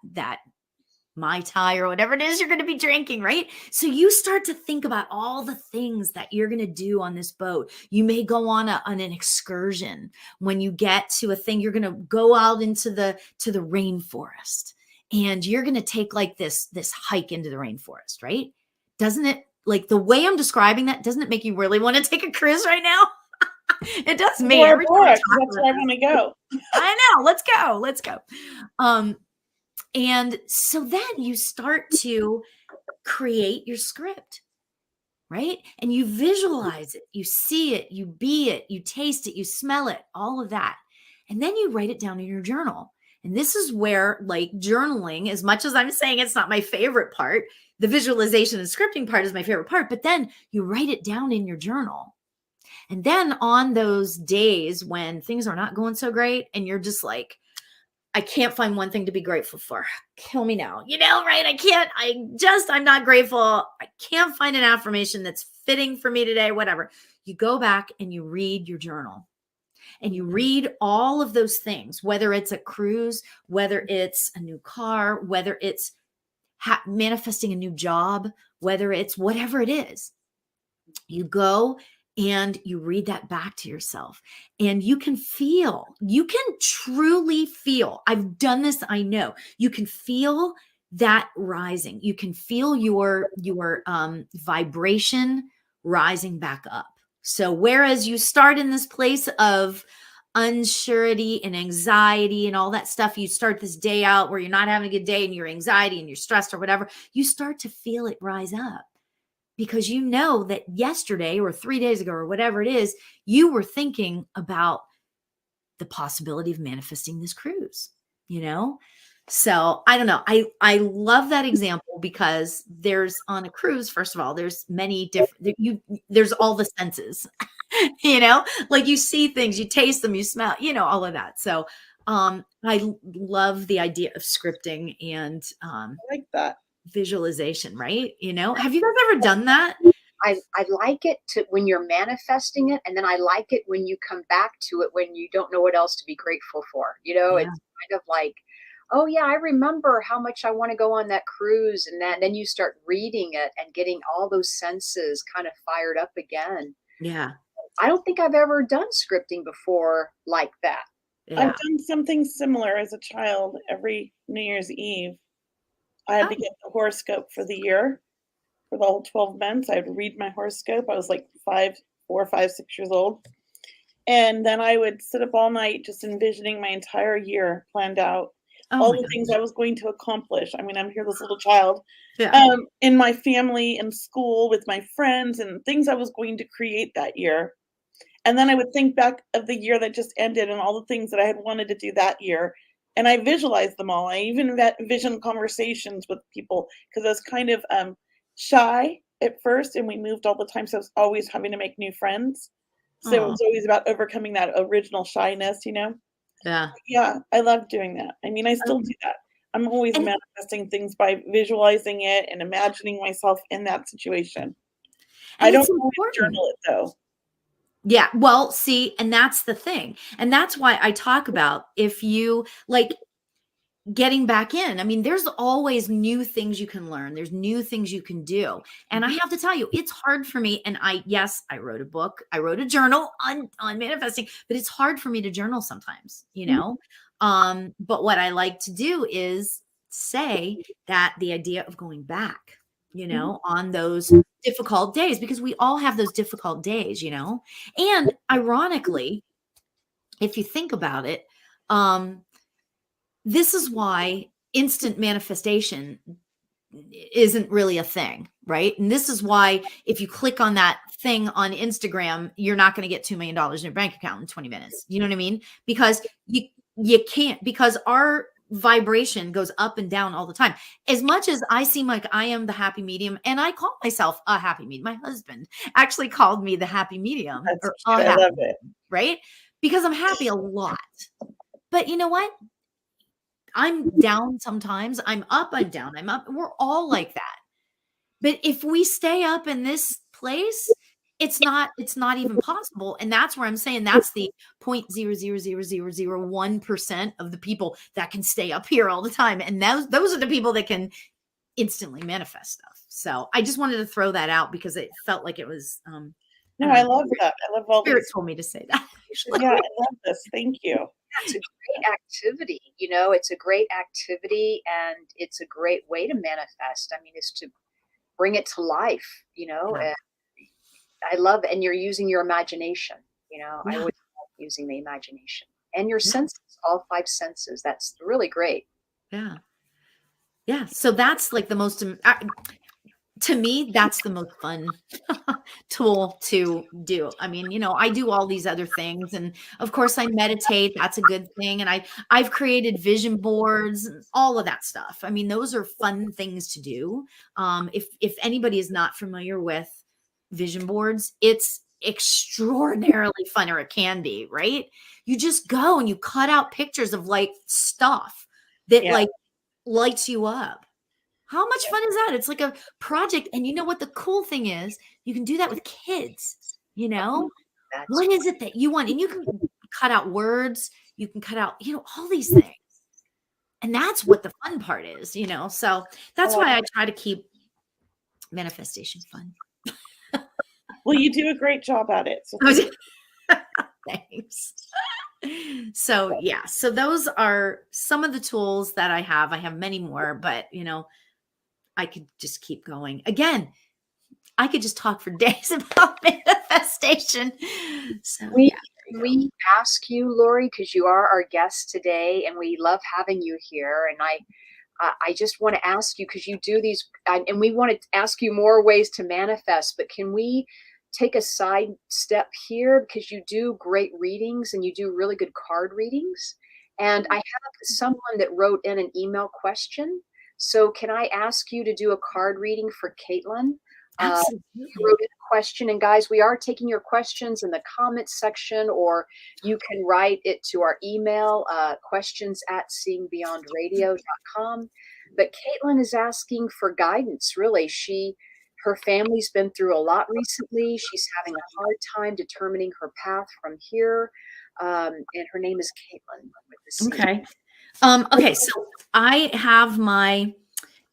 Mai Tai or whatever it is you're going to be drinking, right? So you start to think about all the things that you're going to do on this boat. You may go on an excursion. When you get to a thing, you're going to go out into the rainforest and you're going to take like this hike into the rainforest, right? Doesn't it, like the way I'm describing that, doesn't it make you really want to take a cruise right now? It does me. That's where I want to go. I know. Let's go. And so then you start to create your script, right? And you visualize it, you see it, you be it, you taste it, you smell it, all of that. And then you write it down in your journal. And this is where, like, journaling, as much as I'm saying it's not my favorite part, the visualization and scripting part is my favorite part, but then you write it down in your journal. And then on those days when things are not going so great and you're just like, I can't find one thing to be grateful for. Kill me now. Right? I'm not grateful. I can't find an affirmation that's fitting for me today, whatever. You go back and you read your journal and you read all of those things, whether it's a cruise, whether it's a new car, whether it's manifesting a new job, whether it's whatever it is. You go and you read that back to yourself and you can truly feel, I've done this, I know, you can feel that rising. You can feel your vibration rising back up. So whereas you start in this place of unsurety and anxiety and all that stuff, you start this day out where you're not having a good day and you're anxiety and you're stressed or whatever, you start to feel it rise up. Because you know that yesterday or 3 days ago or whatever it is, you were thinking about the possibility of manifesting this cruise, So I don't know. I love that example because there's on a cruise, first of all, there's many different, there's all the senses. you know, like you see things, you taste them, you smell, you know, all of that. So I love the idea of scripting and I like that. visualization, right? You know, have you guys ever done that? I like it to when you're manifesting it, and then I like it when you come back to it when you don't know what else to be grateful for. You know, Yeah. it's kind of like, oh yeah, I remember how much I want to go on that cruise, and then you start reading it and getting all those senses kind of fired up again. Yeah. I don't think I've ever done scripting before like that. I've Yeah. done something similar as a child. Every New Year's Eve, I had to Oh. get the horoscope for the year. For the whole 12 months, I would read my horoscope. I was like 4, 5, 6 years old. And then I would sit up all night just envisioning my entire year planned out, Oh all my the things gosh. I was going to accomplish. I mean, I'm here, this little child, Yeah. in my family, in school, with my friends, and things I was going to create that year. And then I would think back of the year that just ended and all the things that I had wanted to do that year. And I visualized them all. I even envisioned conversations with people because I was kind of shy at first, and we moved all the time. So I was always having to make new friends. So it Oh, was always about overcoming that original shyness, you know? yeah. Yeah, I love doing that. I mean, I still Okay. do that. I'm always And manifesting things by visualizing it and imagining myself in that situation. I and don't it's always important. journal it though. Yeah. Well, see, and that's the thing. And that's why I talk about if you like getting back in. I mean, there's always new things you can learn. There's new things you can do. And I Mhm. have to tell you, it's hard for me. And yes, I wrote a book. I wrote a journal on manifesting, but it's hard for me to journal sometimes, you Mhm. know. But what I like to do is say that the idea of going back, you Mhm. know, on those difficult days, because we all have those difficult days, you know. And ironically, if you think about it, um, this is why instant manifestation isn't really a thing, right? And this is why if you click on that thing on Instagram, you're not going to get $2 million in your bank account in 20 minutes. You know what I mean? Because you can't, because our vibration goes up and down all the time. As much as I seem like I am the happy medium, and I call myself a happy medium. My husband actually called me the happy medium That's or a cute. I happy love it. medium, right? Because I'm happy a lot. But you know what? I'm down sometimes. I'm up, I'm down, I'm up. We're all like that. But if we stay up in this place, it's not even possible. And that's where I'm saying that's the 0.0000001% of the people that can stay up here all the time. And those are the people that can instantly manifest stuff. So I just wanted to throw that out because it felt like it was I No, don't I know. love that. I love all Spirit these. told me to say that actually. Yeah, I love this. Thank you. It's a great activity. You know, it's a great activity, and it's a great way to manifest. I mean, is to bring it to life, you know. Yeah. And I love, and you're using your imagination. You know, I Yeah. always love using the imagination and your Yeah. senses, all 5 senses. That's really great. Yeah. Yeah. So that's like the most to me, that's the most fun tool to do. I mean, you know, I do all these other things, and of course I meditate. That's a good thing. And I've created vision boards and all of that stuff. I mean, those are fun things to do. If anybody is not familiar with vision boards, it's extraordinarily fun, or it can be, right? You just go and you cut out pictures of like stuff that Yeah. like lights you up. How much fun is that? It's like a project. And you know what the cool thing is? You can do that with kids, you know? That's What is it that you want? And you can cut out words, you can cut out, you know, all these things. And that's what the fun part is, you know? So that's love why I try to keep manifestation fun. Well, you do a great job at it. So Thanks. So yeah, so those are some of the tools that I have. I have many more, but you know, I could just keep going. Again, I could just talk for days about manifestation. So we yeah, there you go. we ask you, Lauri, because you are our guest today, and we love having you here. And I just want to ask you, because you do these, and we want to ask you more ways to manifest, but can we take a side step here, because you do great readings and you do really good card readings. And I have someone that wrote in an email question. So can I ask you to do a card reading for Caitlin? Absolutely. You wrote in a question, and guys, we are taking your questions in the comments section, or you can write it to our email, questions@seeingbeyondradio.com. But Caitlin is asking for guidance, really. Her family's been through a lot recently. She's having a hard time determining her path from here. And her name is Caitlin with the C. Okay. Okay. So I have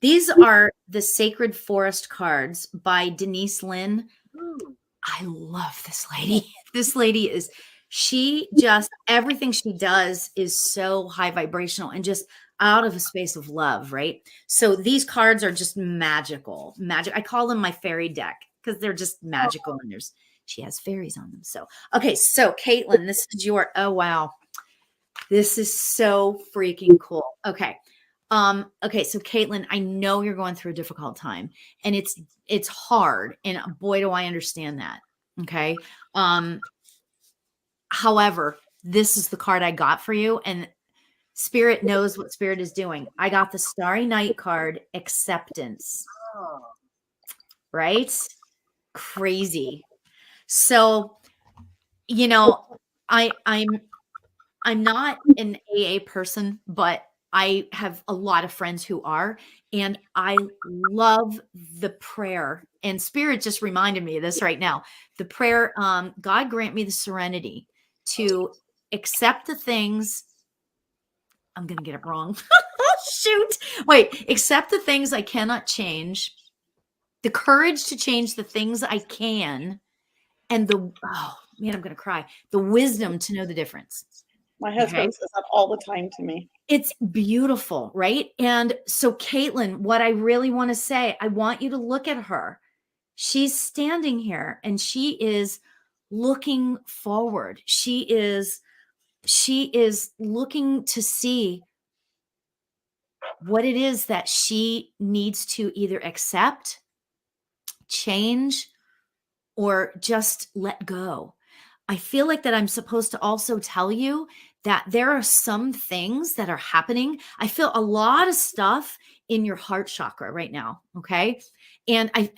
these are the Sacred Forest cards by Denise Lynn. Ooh. I love this lady. This lady everything she does is so high vibrational and just out of a space of love, right? So these cards are just magical. I call them my fairy deck because they're just magical, and she has fairies on them. So, okay. So Caitlin, this is oh, wow. This is so freaking cool. Okay. Okay. So Caitlin, I know you're going through a difficult time, and it's hard, and boy, do I understand that. Okay. However, this is the card I got for you, and Spirit knows what Spirit is doing. I got the Starry Night card, acceptance. Oh. Right? Crazy. So, you know, I'm not an AA person, but I have a lot of friends who are, and I love the prayer. And Spirit just reminded me of this right now. The prayer, God grant me the serenity to accept the things. I'm going to get it wrong. Shoot. Wait, accept the things I cannot change, the courage to change the things I can, and oh man, I'm going to cry. The wisdom to know the difference. My husband says that all the time to me. It's beautiful, right? And so, Caitlin, what I really want to say, I want you to look at her. She's standing here, and she is looking forward. She is looking to see what it is that she needs to either accept, change, or just let go. I feel like that I'm supposed to also tell you that there are some things that are happening. I feel a lot of stuff in your heart chakra right now. Okay. And I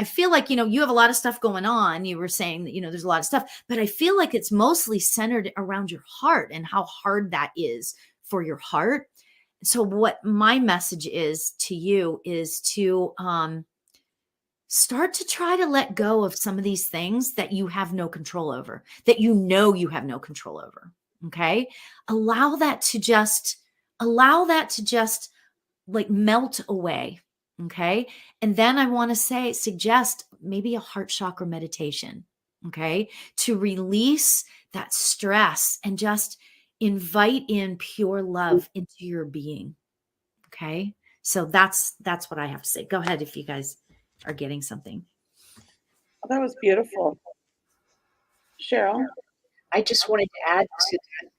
feel like, you have a lot of stuff going on. You were saying that, there's a lot of stuff, but I feel like it's mostly centered around your heart and how hard that is for your heart. So what my message is to you is to, start to try to let go of some of these things that you have no control over, that you have no control over. Okay. Allow that to just like melt away. Okay. And then I want to suggest maybe a heart chakra meditation. Okay. To release that stress and just invite in pure love into your being. Okay. So that's what I have to say. Go ahead if you guys are getting something. That was beautiful. Cheryl? I just wanted to add to that,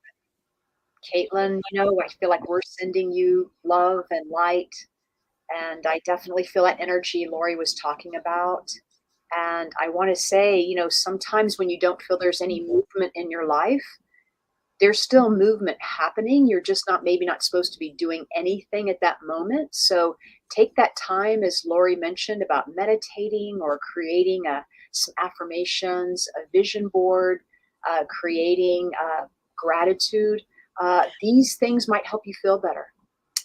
Caitlin, I feel like we're sending you love and light, and I definitely feel that energy Lauri was talking about. And I want to say, sometimes when you don't feel there's any movement in your life, there's still movement happening. You're just maybe not supposed to be doing anything at that moment. So take that time, as Lauri mentioned, about meditating or creating some affirmations, a vision board, creating gratitude. These things might help you feel better,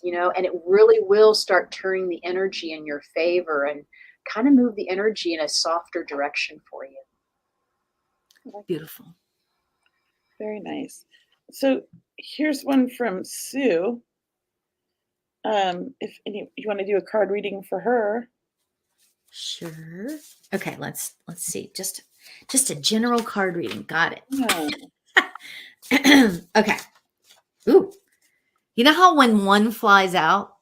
and it really will start turning the energy in your favor and kind of move the energy in a softer direction for you. Beautiful. Very nice. So here's one from Sue. If you want to do a card reading for her. Sure. Okay, let's see. Just a general card reading. Got it. Yeah. Okay. Ooh. You know how when one flies out?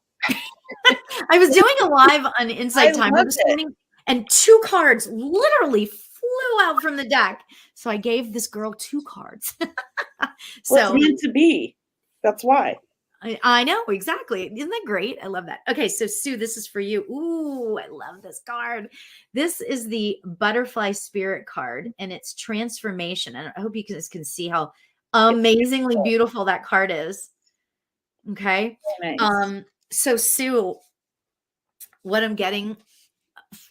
I was doing a live on Inside Timer this morning, and 2 cards literally flew out from the deck. So I gave this girl 2 cards. So it's meant to be. That's why. I know, exactly. Isn't that great? I love that. Okay, so Sue, this is for you. Ooh, I love this card. This is the Butterfly Spirit card, and it's transformation. And I hope you guys can see how amazingly beautiful that card is. Okay. Nice. So Sue, what I'm getting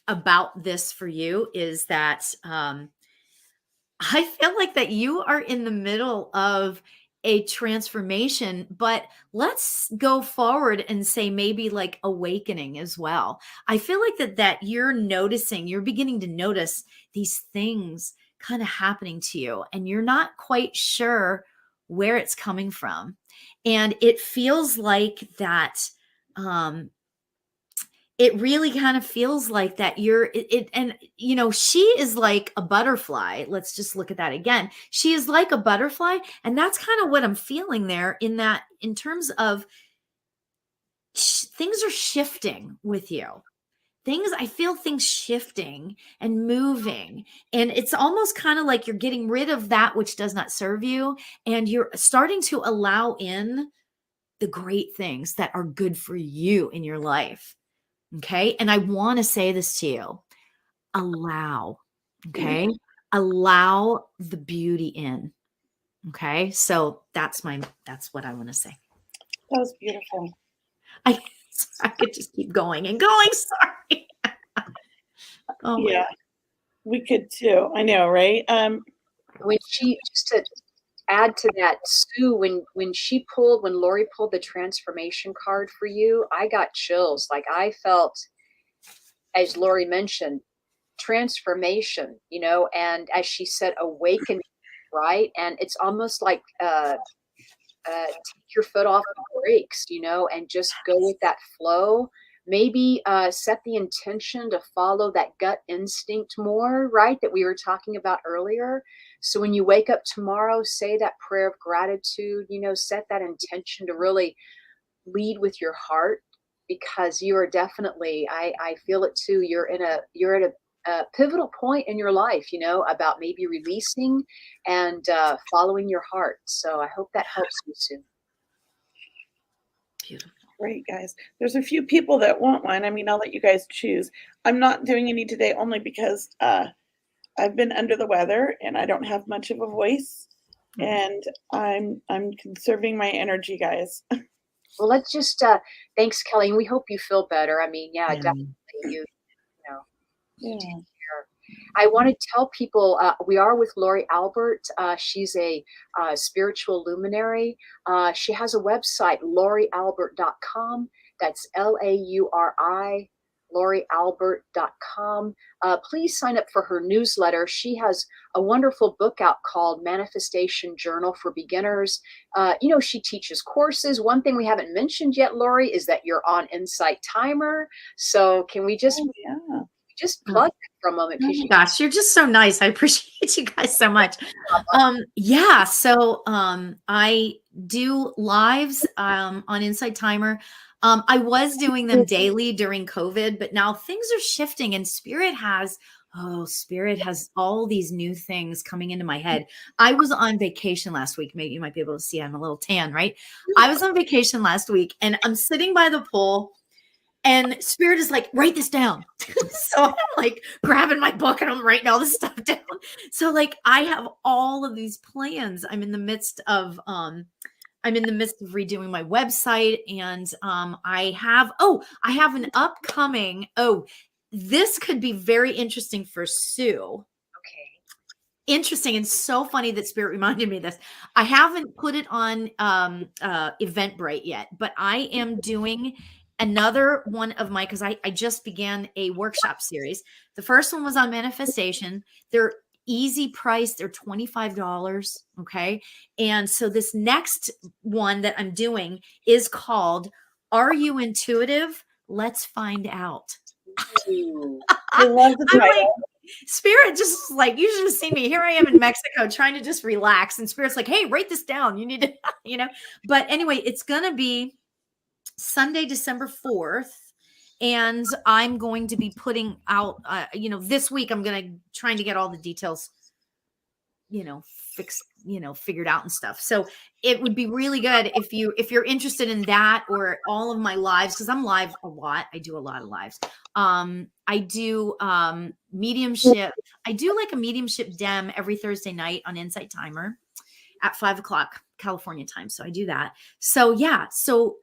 about this for you is that I feel like that you are in the middle of a transformation, but let's go forward and say maybe like awakening as well. I feel like that you're beginning to notice these things kind of happening to you, and you're not quite sure where it's coming from. And it feels like that it really kind of feels like that and she is like a butterfly. Let's just look at that again. She is like a butterfly. And that's kind of what I'm feeling there in terms of things are shifting with you. I feel things shifting and moving. And it's almost kind of like you're getting rid of that which does not serve you. And you're starting to allow in the great things that are good for you in your life. Okay. And I want to say this to you, allow, okay. Allow the beauty in. Okay. So that's what I want to say. That was beautiful. I could just keep going and going. Sorry. Oh yeah, we could too. I know. Right. Just to add to that, Sue, when Lauri pulled the transformation card for you, I got chills. Like I felt, as Lauri mentioned, transformation, and as she said, awakening, right? And it's almost like take your foot off the brakes, and just go with that flow. Maybe set the intention to follow that gut instinct more, right? That we were talking about earlier. So when you wake up tomorrow, say that prayer of gratitude, set that intention to really lead with your heart, because you are definitely, I feel it too. You're at a pivotal point in your life, about maybe releasing and following your heart. So I hope that helps you, Sue. Beautiful. Great, guys. There's a few people that want one. I mean, I'll let you guys choose. I'm not doing any today only because I've been under the weather and I don't have much of a voice, and I'm conserving my energy, guys. Well, let's just thanks, Kelley, and we hope you feel better. I mean, definitely you know. Yeah. I want to tell people we are with Lauri Albert. She's a spiritual luminary. She has a website, laurialbert.com. That's LAURI, laurialbert.com. Please sign up for her newsletter. She has a wonderful book out called Manifestation Journal for Beginners. She teaches courses. One thing we haven't mentioned yet, Lauri, is that you're on Insight Timer. So can we just just plug it for a moment? Oh my gosh, you're just so nice. I appreciate you guys so much. So I do lives on Insight Timer. I was doing them daily during COVID, but now things are shifting, and Spirit has all these new things coming into my head. I was on vacation last week. Maybe you might be able to see I'm a little tan, right? I was on vacation last week and I'm sitting by the pool. And Spirit is like, write this down. So I'm like grabbing my book and I'm writing all this stuff down. So like I have all of these plans. I'm in the midst of redoing my website, and I have an upcoming. This could be very interesting for Sue. Okay. Interesting, and so funny that Spirit reminded me of this. I haven't put it on Eventbrite yet, but I am doing another one of because I just began a workshop series. The first one was on manifestation. They're easy price. They're $25. Okay. And so this next one that I'm doing is called, Are You Intuitive? Let's Find Out. I love the title. Spirit just like, you should have seen me. Here I am in Mexico trying to just relax. And Spirit's like, hey, write this down. You need to, but anyway, it's going to be Sunday, December 4th. And I'm going to be putting out, this week, I'm going to trying to get all the details, figured out and stuff. So it would be really good if you're interested in that, or all of my lives, because I'm live a lot. I do a lot of lives. I do mediumship. I do like a mediumship dem every Thursday night on Insight Timer at 5:00 California time. So I do that. So yeah. So,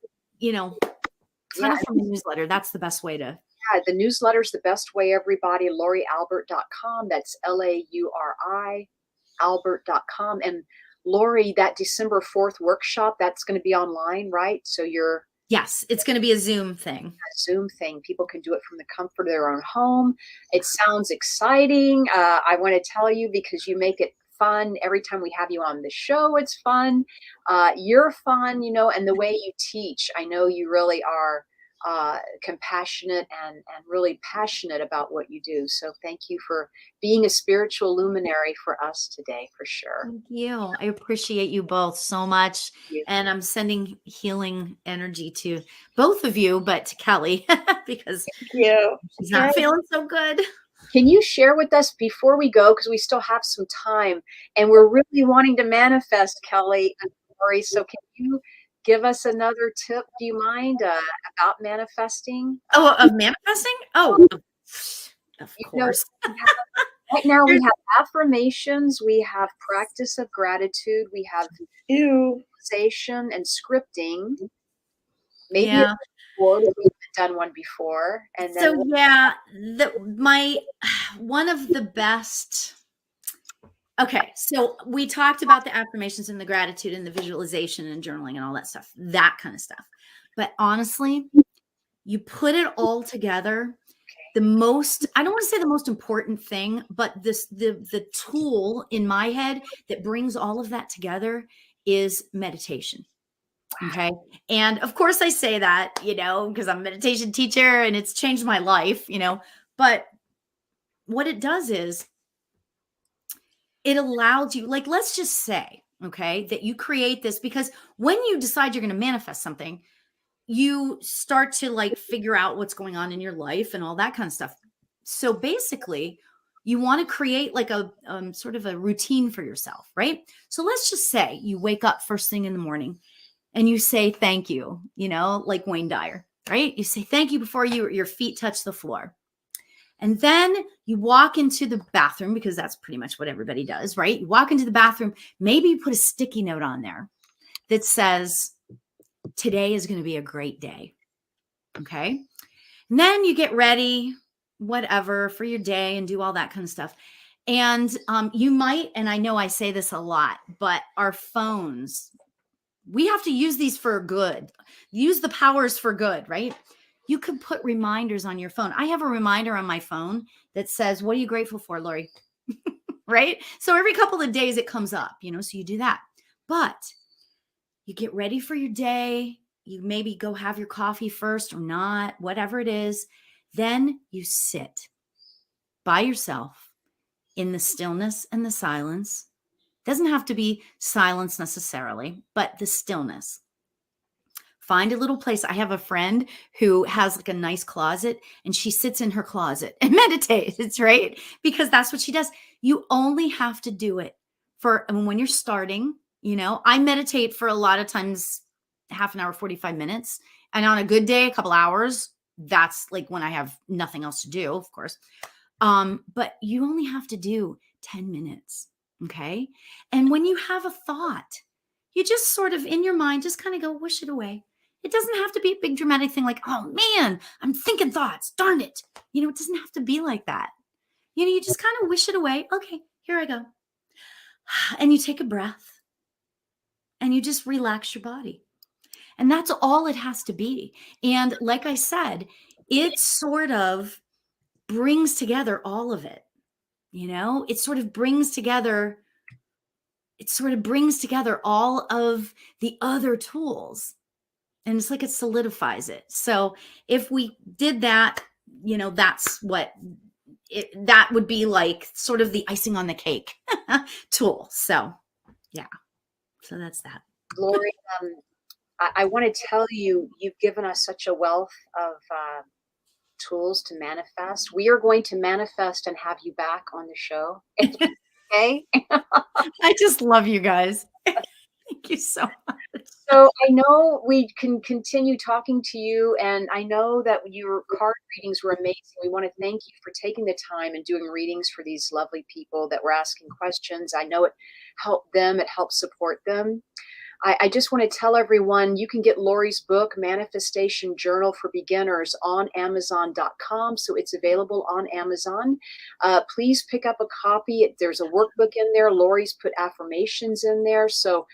sign up for my newsletter. That's the best way to. the newsletter's the best way, everybody. LauriAlbert.com. That's Lauri Albert.com. And Lauri, that December 4th workshop, that's going to be online, right? So Yes, it's going to be a Zoom thing. Zoom thing. People can do it from the comfort of their own home. It sounds exciting. I want to tell you, because you make it fun. Every time we have you on the show, it's fun. You're fun, and the way you teach, I know you really are compassionate and really passionate about what you do. So thank you for being a spiritual luminary for us today, for sure. Thank you. I appreciate you both so much. You. And I'm sending healing energy to both of you, but to Kelley because she's not feeling so good. Can you share with us before we go, because we still have some time and we're really wanting to manifest, Kelley and Lauri. So can you give us another tip? Do you mind about manifesting? Oh, of manifesting? Oh, of course. Right now we have affirmations, we have practice of gratitude, we have visualization and scripting. Maybe we've done one before. And then one of the best. Okay, so we talked about the affirmations and the gratitude and the visualization and journaling and all that stuff, that kind of stuff. But honestly, you put it all together. I don't want to say the most important thing, but the tool in my head that brings all of that together is meditation. Okay. And of course I say that, because I'm a meditation teacher and it's changed my life, but what it does is it allows you, like, let's just say, okay, that you create this, because when you decide you're going to manifest something, you start to figure out what's going on in your life and all that kind of stuff. So basically you want to create a sort of a routine for yourself, right? So let's just say you wake up first thing in the morning and you say, thank you, like Wayne Dyer, right? You say, thank you before your feet touch the floor. And then you walk into the bathroom, because that's pretty much what everybody does, right? You walk into the bathroom, maybe you put a sticky note on there that says, today is going to be a great day. Okay. And then you get ready, whatever, for your day and do all that kind of stuff. And you might, and I know I say this a lot, but our phones, we have to use these for good, use the powers for good, right? You could put reminders on your phone. I have a reminder on my phone that says, what are you grateful for, Lauri? Right? So every couple of days it comes up, so you do that. But you get ready for your day. You maybe go have your coffee first or not, whatever it is. Then you sit by yourself in the stillness and the silence. Doesn't have to be silence necessarily, but the stillness. Find a little place. I have a friend who has a nice closet, and she sits in her closet and meditates, right? Because that's what she does. You only have to do it when you're starting, I meditate for a lot of times, half an hour, 45 minutes. And on a good day, a couple hours, that's when I have nothing else to do, of course. But you only have to do 10 minutes. Okay. And when you have a thought, you just sort of in your mind, just kind of go wish it away. It doesn't have to be a big dramatic thing like, oh man, I'm thinking thoughts, darn it. It doesn't have to be like that. You just kind of wish it away. Okay, here I go. And you take a breath and you just relax your body. And that's all it has to be. And like I said, it sort of brings together all of it. It sort of brings together all of the other tools. And it's like it solidifies it. So if we did that, that's what that would be like, sort of the icing on the cake tool. So yeah, so that's that. Lauri, I want to tell you, you've given us such a wealth of tools to manifest. We are going to manifest and have you back on the show. Okay. I just love you guys. Thank you so much. So I know we can continue talking to you, and I know that your card readings were amazing. We want to thank you for taking the time and doing readings for these lovely people that were asking questions. I know it helped them. It helped support them. I just want to tell everyone you can get Lauri's book, Manifestation Journal for Beginners, on Amazon.com. So it's available on Amazon. Please pick up a copy. There's a workbook in there. Lauri's put affirmations in there. So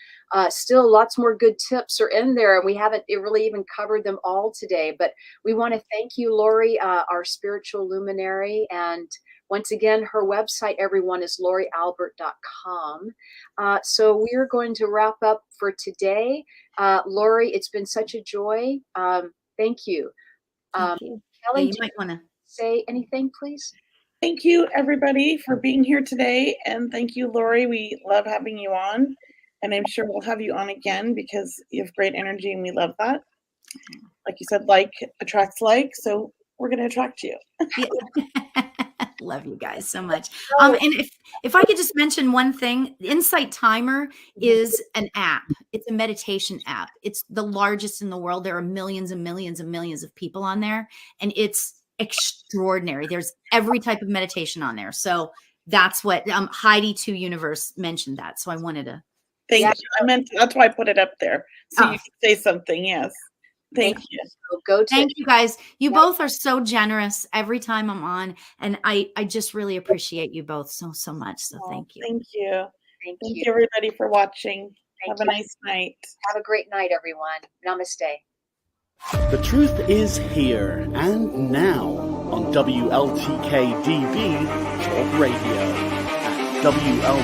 still lots more good tips are in there. We haven't really even covered them all today, but we want to thank you, Lauri, our spiritual luminary. And once again, her website, everyone, is laurialbert.com. So we are going to wrap up for today. Lauri, it's been such a joy. Thank you. Thank you. Kelley, You might want to say anything, please? Thank you, everybody, for being here today. And thank you, Lauri. We love having you on. And I'm sure we'll have you on again because you have great energy and we love that. Like you said, like attracts like. So we're going to attract you. Love you guys so much. And if I could just mention one thing, Insight Timer is an app. It's a meditation app. It's the largest in the world. There are millions and millions and millions of people on there, and it's extraordinary. There's every type of meditation on there. So that's what Heidi 2 Universe mentioned that. So I wanted to. Thank you. That's why I put it up there. So you can say something. Yes. Thank you. So thank you guys. You both are so generous every time I'm on. And I just really appreciate you both so much. So thank you. Thank you. Thank you, everybody, for watching. Have a nice night. Have a great night, everyone. Namaste. The truth is here and now on WLTK-DB Talk Radio at WLTKDB.com.